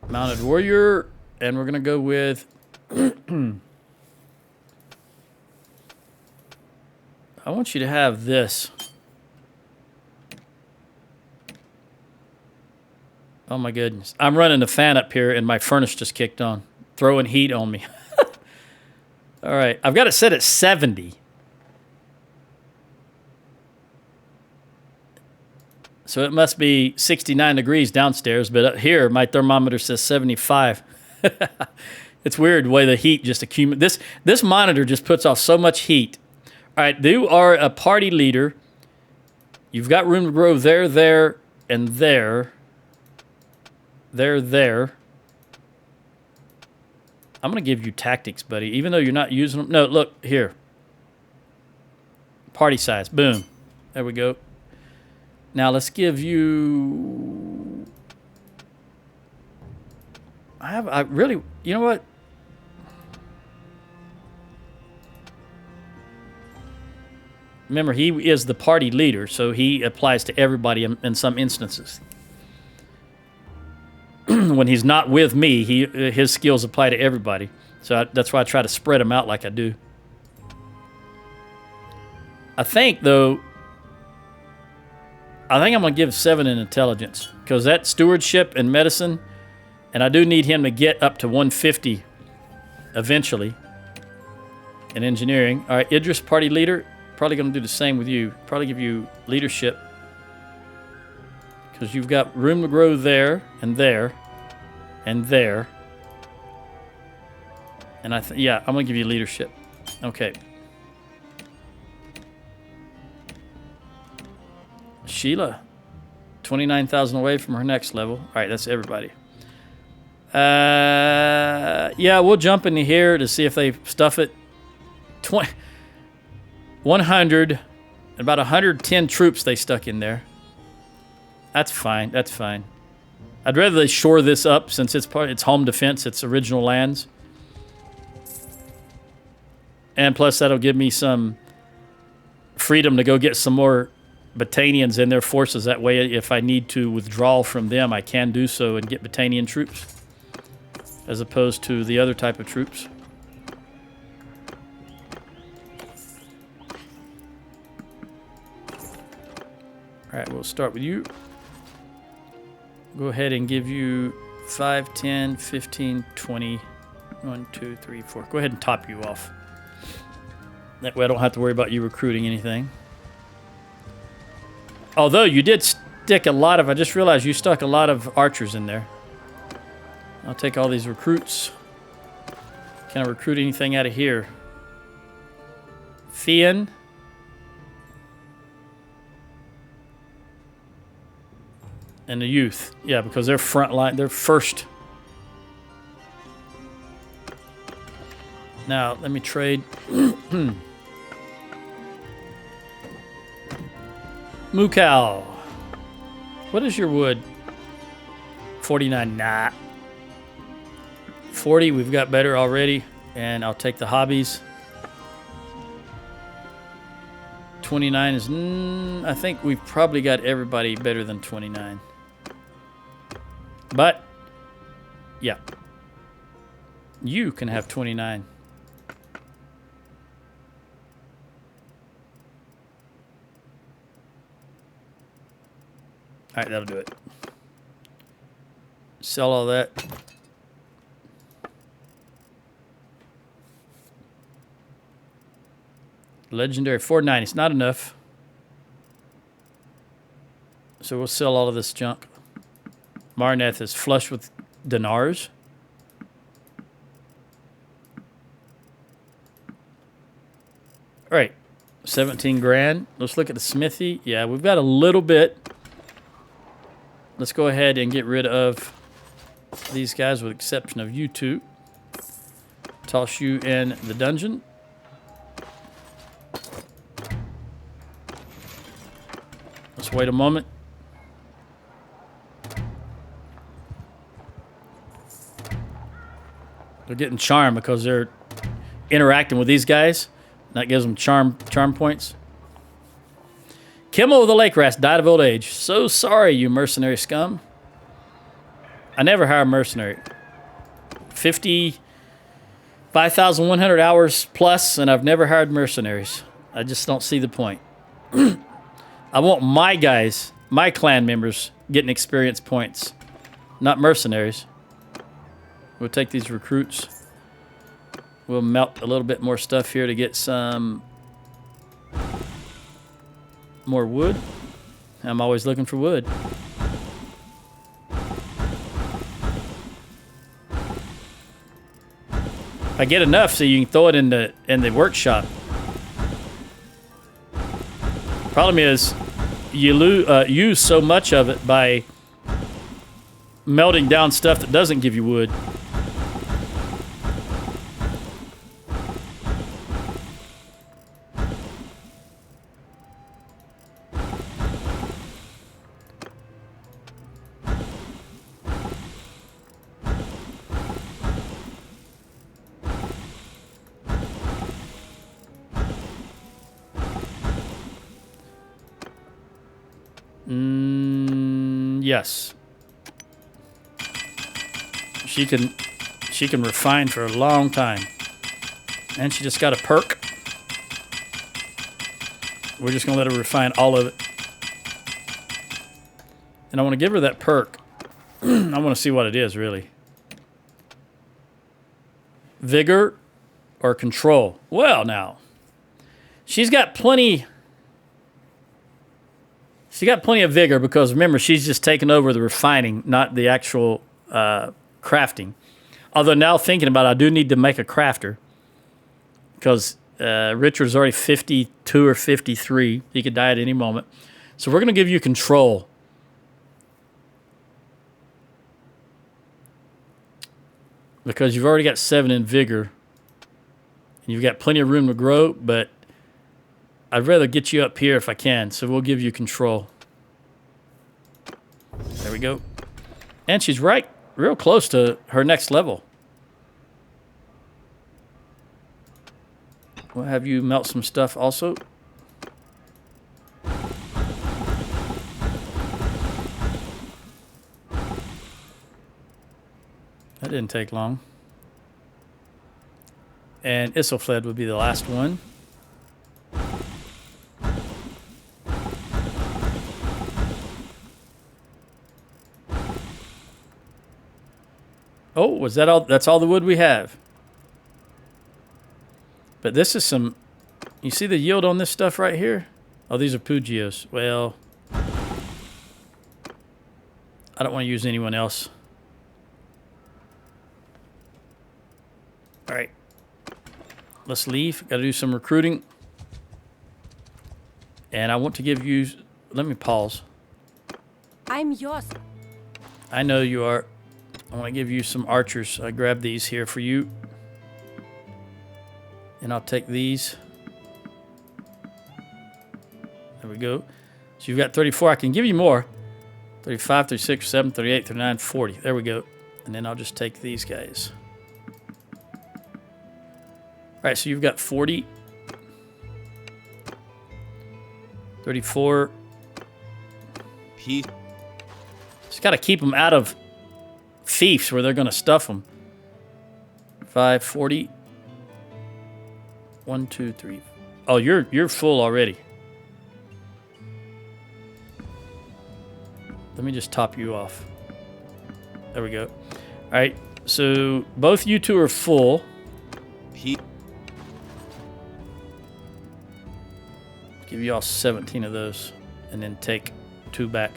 Mounted warrior, and we're gonna go with I want you to have this. Oh my goodness. I'm running the fan up here and my furnace just kicked on, throwing heat on me. All right, I've got it set at 70. So it must be 69 degrees downstairs, but up here my thermometer says 75. It's weird the way the heat just accumulates. This monitor just puts off so much heat. All right, you are a party leader. You've got room to grow there, there, and there. There. I'm going to give you tactics, buddy, even though you're not using them. No, look, here. Party size. Boom. There we go. Now, let's give you... I really... You know what? Remember, he is the party leader, so he applies to everybody in some instances. When he's not with me, his skills apply to everybody. So that's why I try to spread them out like I do. I think, though, I'm going to give 7 in intelligence. Because that stewardship and medicine, and I do need him to get up to 150 eventually in engineering. All right, Idris, party leader. Probably going to do the same with you. Probably give you leadership. Because you've got room to grow there, and there, and there. And yeah, I'm going to give you leadership. Okay. Sheila, 29,000 away from her next level. All right, that's everybody. Yeah, we'll jump into here to see if they stuff it. 100, about 110 troops they stuck in there. That's fine. That's fine. I'd rather they shore this up since it's home defense. It's original lands. And plus, that'll give me some freedom to go get some more Battanians in their forces. That way, if I need to withdraw from them, I can do so and get Battanian troops. As opposed to the other type of troops. All right, we'll start with you. Go ahead and give you 5, 10, 15, 20. 1, 2, 3, 4. Go ahead and top you off. That way I don't have to worry about you recruiting anything. Although you did stick a lot of... I just realized you stuck a lot of archers in there. I'll take all these recruits. Can I recruit anything out of here? Fian. And the youth. Yeah, because they're front line. They're first. Now, let me trade. Mukau. What is your wood? 49. Nah. 40. We've got better already. And I'll take the hobbies. 29 is... I think we've probably got everybody better than 29. But, yeah. You can have 29. All right, that'll do it. Sell all that. Legendary 490. It's not enough. So we'll sell all of this junk. Marneth is flush with dinars. All right. 17 grand. Let's look at the smithy. Yeah, we've got a little bit. Let's go ahead and get rid of these guys with the exception of you two. Toss you in the dungeon. Let's wait a moment. They're getting charm because they're interacting with these guys. That gives them charm points. Kimmel the Lake Rats died of old age. So sorry, you mercenary scum. I never hire a mercenary. 5,100 hours plus, and I've never hired mercenaries. I just don't see the point. I want my guys, my clan members, getting experience points, not mercenaries. We'll take these recruits. We'll melt a little bit more stuff here to get some more wood. I'm always looking for wood. I get enough so you can throw it in the workshop. Problem is, you use so much of it by melting down stuff that doesn't give you wood. Yes. She can refine for a long time. And she just got a perk. We're just going to let her refine all of it. And I want to give her that perk. I want to see what it is, really. Vigor or control? Well, now. She's got plenty... She got plenty of vigor because, remember, she's just taken over the refining, not the actual crafting. Although now thinking about it, I do need to make a crafter because Richard's already 52 or 53. He could die at any moment. So we're going to give you control. Because you've already got 7 in vigor. And you've got plenty of room to grow, but I'd rather get you up here if I can, so we'll give you control. There we go. And she's real close to her next level. We'll have you melt some stuff also. That didn't take long. And Isilfled would be the last one. Oh, was that all? That's all the wood we have. But this is some... You see the yield on this stuff right here? Oh, these are Pugios. Well, I don't want to use anyone else. All right. Let's leave. Got to do some recruiting. And I want to give you... Let me pause. I'm yours. I know you are. I want to give you some archers. I grab these here for you. And I'll take these. There we go. So you've got 34. I can give you more. 35, 36, 37, 38, 39, 40. There we go. And then I'll just take these guys. All right, so you've got 40. 34. Peace. Just got to keep them out of fiefs where they're going to stuff them. 5, 40. 1, 2, 3. Oh, you're full already. Let me just top you off. There we go. All right, so both you two are full. Peace. Give you all 17 of those, and then take 2 back.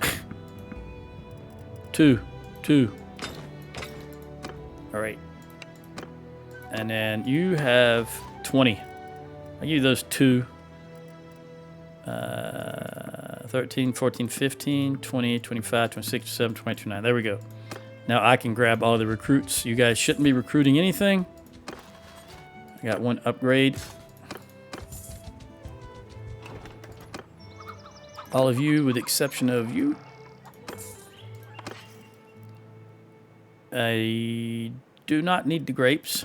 2. All right. And then you have 20. I'll give you those 2. 13, 14, 15, 20, 25, 26, 27, 28, 29. There we go. Now I can grab all the recruits. You guys shouldn't be recruiting anything. I got 1 upgrade. All of you, with the exception of you. I do not need the grapes.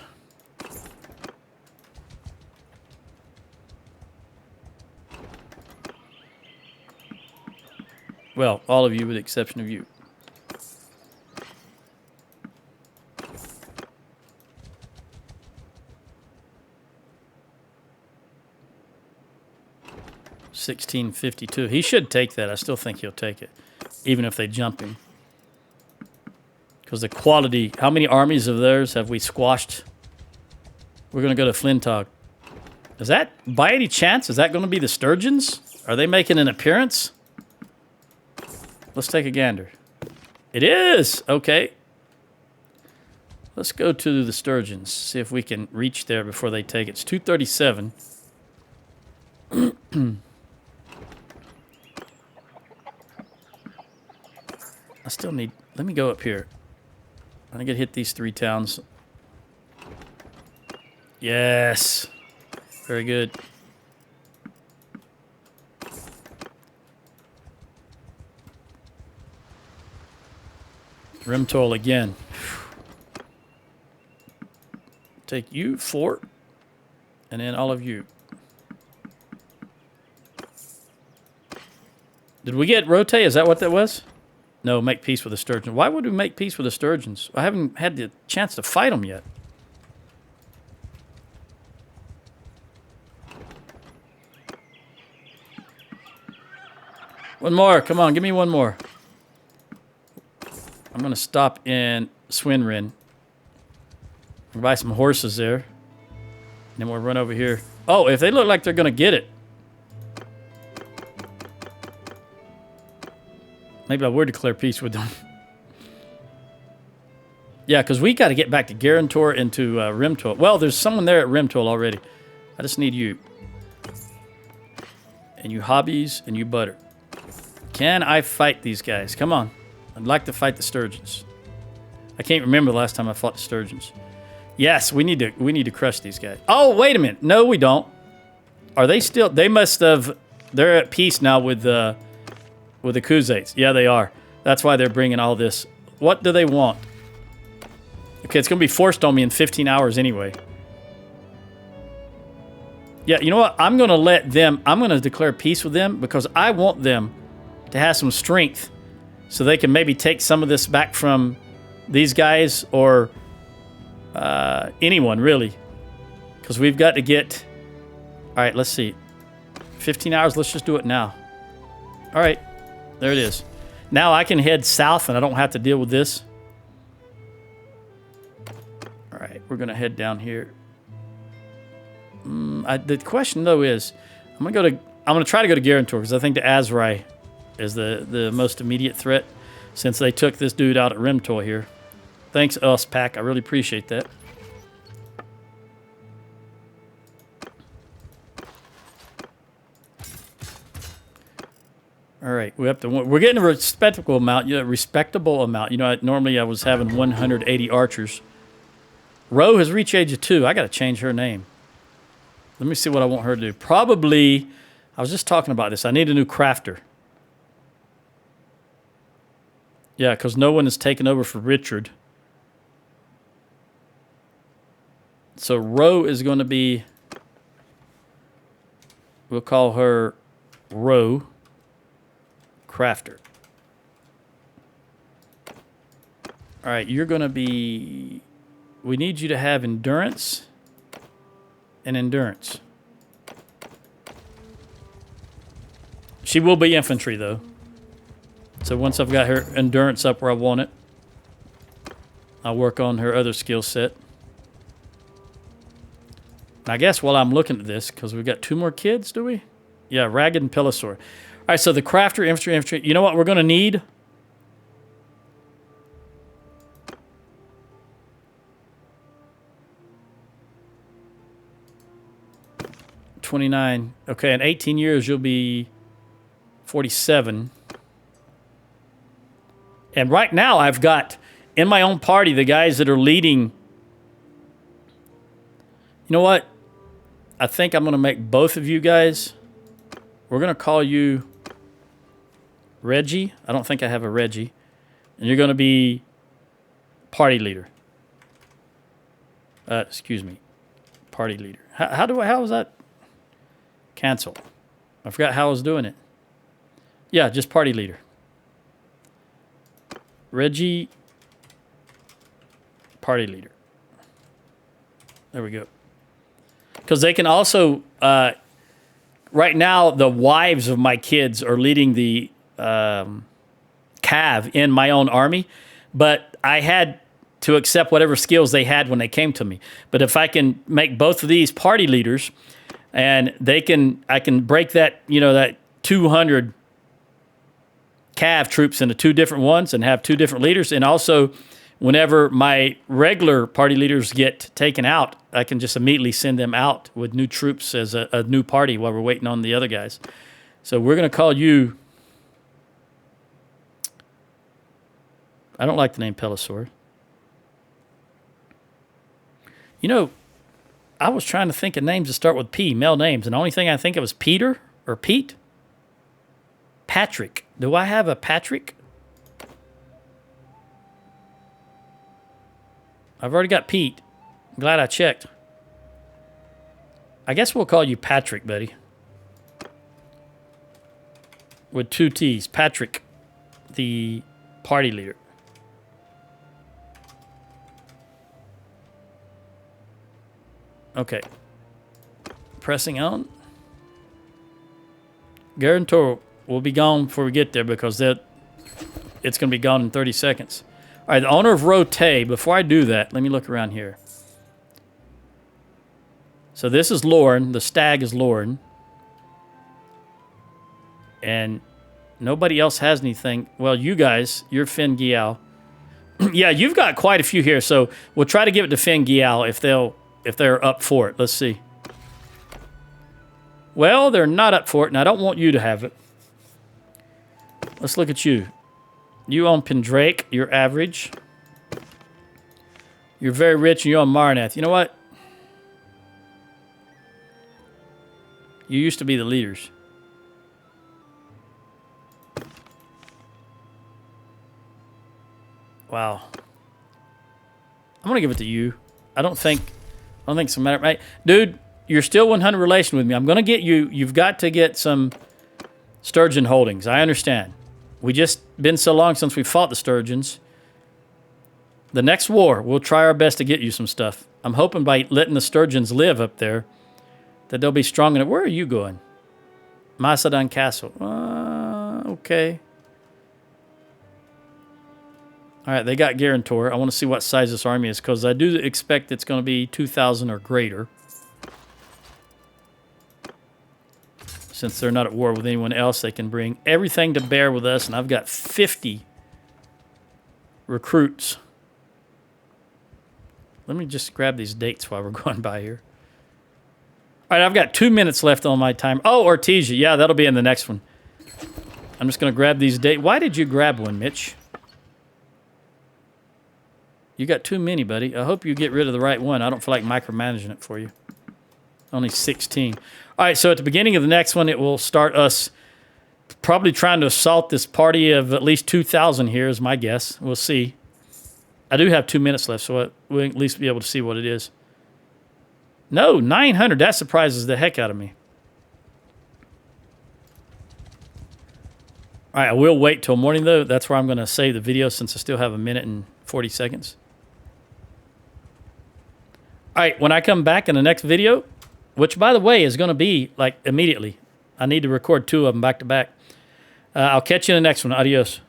Well, all of you with the exception of you. $16.52. He should take that. I still think he'll take it, even if they jump him. Because the quality, how many armies of theirs have we squashed? We're going to go to Flintog. Is that, by any chance, is that going to be the Sturgeons? Are they making an appearance? Let's take a gander. It is! Okay. Let's go to the Sturgeons. See if we can reach there before they take it. It's 237. I still need... Let me go up here. I think I hit these 3 towns. Yes! Very good. Rimtoll again. Take you, 4. And then all of you. Did we get rotate? Is that what that was? No, make peace with the Sturgeons. Why would we make peace with the Sturgeons? I haven't had the chance to fight them yet. One more. Come on, give me one more. I'm going to stop in Swinrin. We'll buy some horses there. And then we'll run over here. Oh, if they look like they're going to get it. Maybe I would declare peace with them. Yeah, because we got to get back to Garantor and to Rimtoll. Well, there's someone there at Rimtoll already. I just need you. And you hobbies and you butter. Can I fight these guys? Come on. I'd like to fight the Sturgeons. I can't remember the last time I fought the Sturgeons. Yes, we need to crush these guys. Oh, wait a minute. No, we don't. Are they still... They must have... They're at peace now with the Khuzaits. Yeah, they are. That's why they're bringing all this. What do they want? Okay, it's going to be forced on me in 15 hours anyway. Yeah, you know what? I'm going to let them... I'm going to declare peace with them because I want them to have some strength so they can maybe take some of this back from these guys or anyone, really. Because we've got to get... All right, let's see. 15 hours, let's just do it now. All right, there it is. Now I can head south and I don't have to deal with this. All right, we're going to head down here. The question, though, is... I'm going to try to go to Garantor because I think the Azrai is the most immediate threat since they took this dude out at Rimtoll here. Thanks, us, Pack. I really appreciate that. All right, we're getting a respectable amount. Respectable amount. You know, normally I was having 180 archers. Ro has reached age of 2. I got to change her name. Let me see what I want her to do. Probably, I was just talking about this. I need a new crafter. Yeah, because no one is taking over for Richard. So Ro is going to be, we'll call her Ro Crafter. All right, you're going to be, we need you to have endurance and endurance. She will be infantry, though. So once I've got her endurance up where I want it, I'll work on her other skill set. I guess while I'm looking at this, because we've got 2 more kids, do we? Yeah, Ragged and Pilosaur. All right, so the crafter, infantry. You know what we're going to need? $29. Okay, in 18 years, you'll be 47. And right now, I've got, in my own party, the guys that are leading. You know what? I think I'm going to make both of you guys. We're going to call you Reggie. I don't think I have a Reggie. And you're going to be party leader. Excuse me. Party leader. How was that? Cancel. I forgot how I was doing it. Yeah, just party leader. Reggie, party leader. There we go. Because they can also, right now, the wives of my kids are leading the cav in my own army, but I had to accept whatever skills they had when they came to me. But if I can make both of these party leaders, and I can break that, that 200 cav troops into 2 different ones and have 2 different leaders, and also whenever my regular party leaders get taken out, I can just immediately send them out with new troops as a new party while we're waiting on the other guys. So we're going to call you... I don't like the name Pilosaur. I was trying to think of names that start with P, male names, and the only thing I think of was Peter or Pete. Patrick. Do I have a Patrick? I've already got Pete. I'm glad I checked. I guess we'll call you Patrick, buddy. With 2 T's. Patrick, the party leader. Okay. Pressing on. Guarantor will be gone before we get there because it's going to be gone in 30 seconds. All right, the owner of Rote. Before I do that, let me look around here. So this is Lauren. The stag is Lauren. And nobody else has anything. Well, you guys, you're Finn Gial. Yeah, you've got quite a few here. So we'll try to give it to Finn Gial if they're up for it. Let's see. Well, they're not up for it, and I don't want you to have it. Let's look at you. You own Pendrake. You're average. You're very rich, and you're on Marnath. You know what? You used to be the leaders. Wow. I'm going to give it to you. I don't think it's a matter, right? Dude, you're still 100 relation with me. I'm going to get you. You've got to get some sturgeon holdings. I understand. We just been so long since we fought the sturgeons. The next war, we'll try our best to get you some stuff. I'm hoping by letting the sturgeons live up there that they'll be strong enough. Where are you going? Macedon Castle. Okay. All right, they got Guarantor. I want to see what size this army is because I do expect it's going to be 2,000 or greater. Since they're not at war with anyone else, they can bring everything to bear with us, and I've got 50 recruits. Let me just grab these dates while we're going by here. All right, I've got 2 minutes left on my time. Oh, Ortesia. Yeah, that'll be in the next one. I'm just going to grab these dates. Why did you grab one, Mitch? You got too many, buddy. I hope you get rid of the right one. I don't feel like micromanaging it for you. Only 16. All right, so at the beginning of the next one, it will start us probably trying to assault this party of at least 2,000 here is my guess. We'll see. I do have 2 minutes left, so we'll at least be able to see what it is. No, 900. That surprises the heck out of me. All right, I will wait till morning, though. That's where I'm going to save the video since I still have a minute and 40 seconds. All right, when I come back in the next video, which, by the way, is going to be, like, immediately. I need to record 2 of them back to back. I'll catch you in the next one. Adios.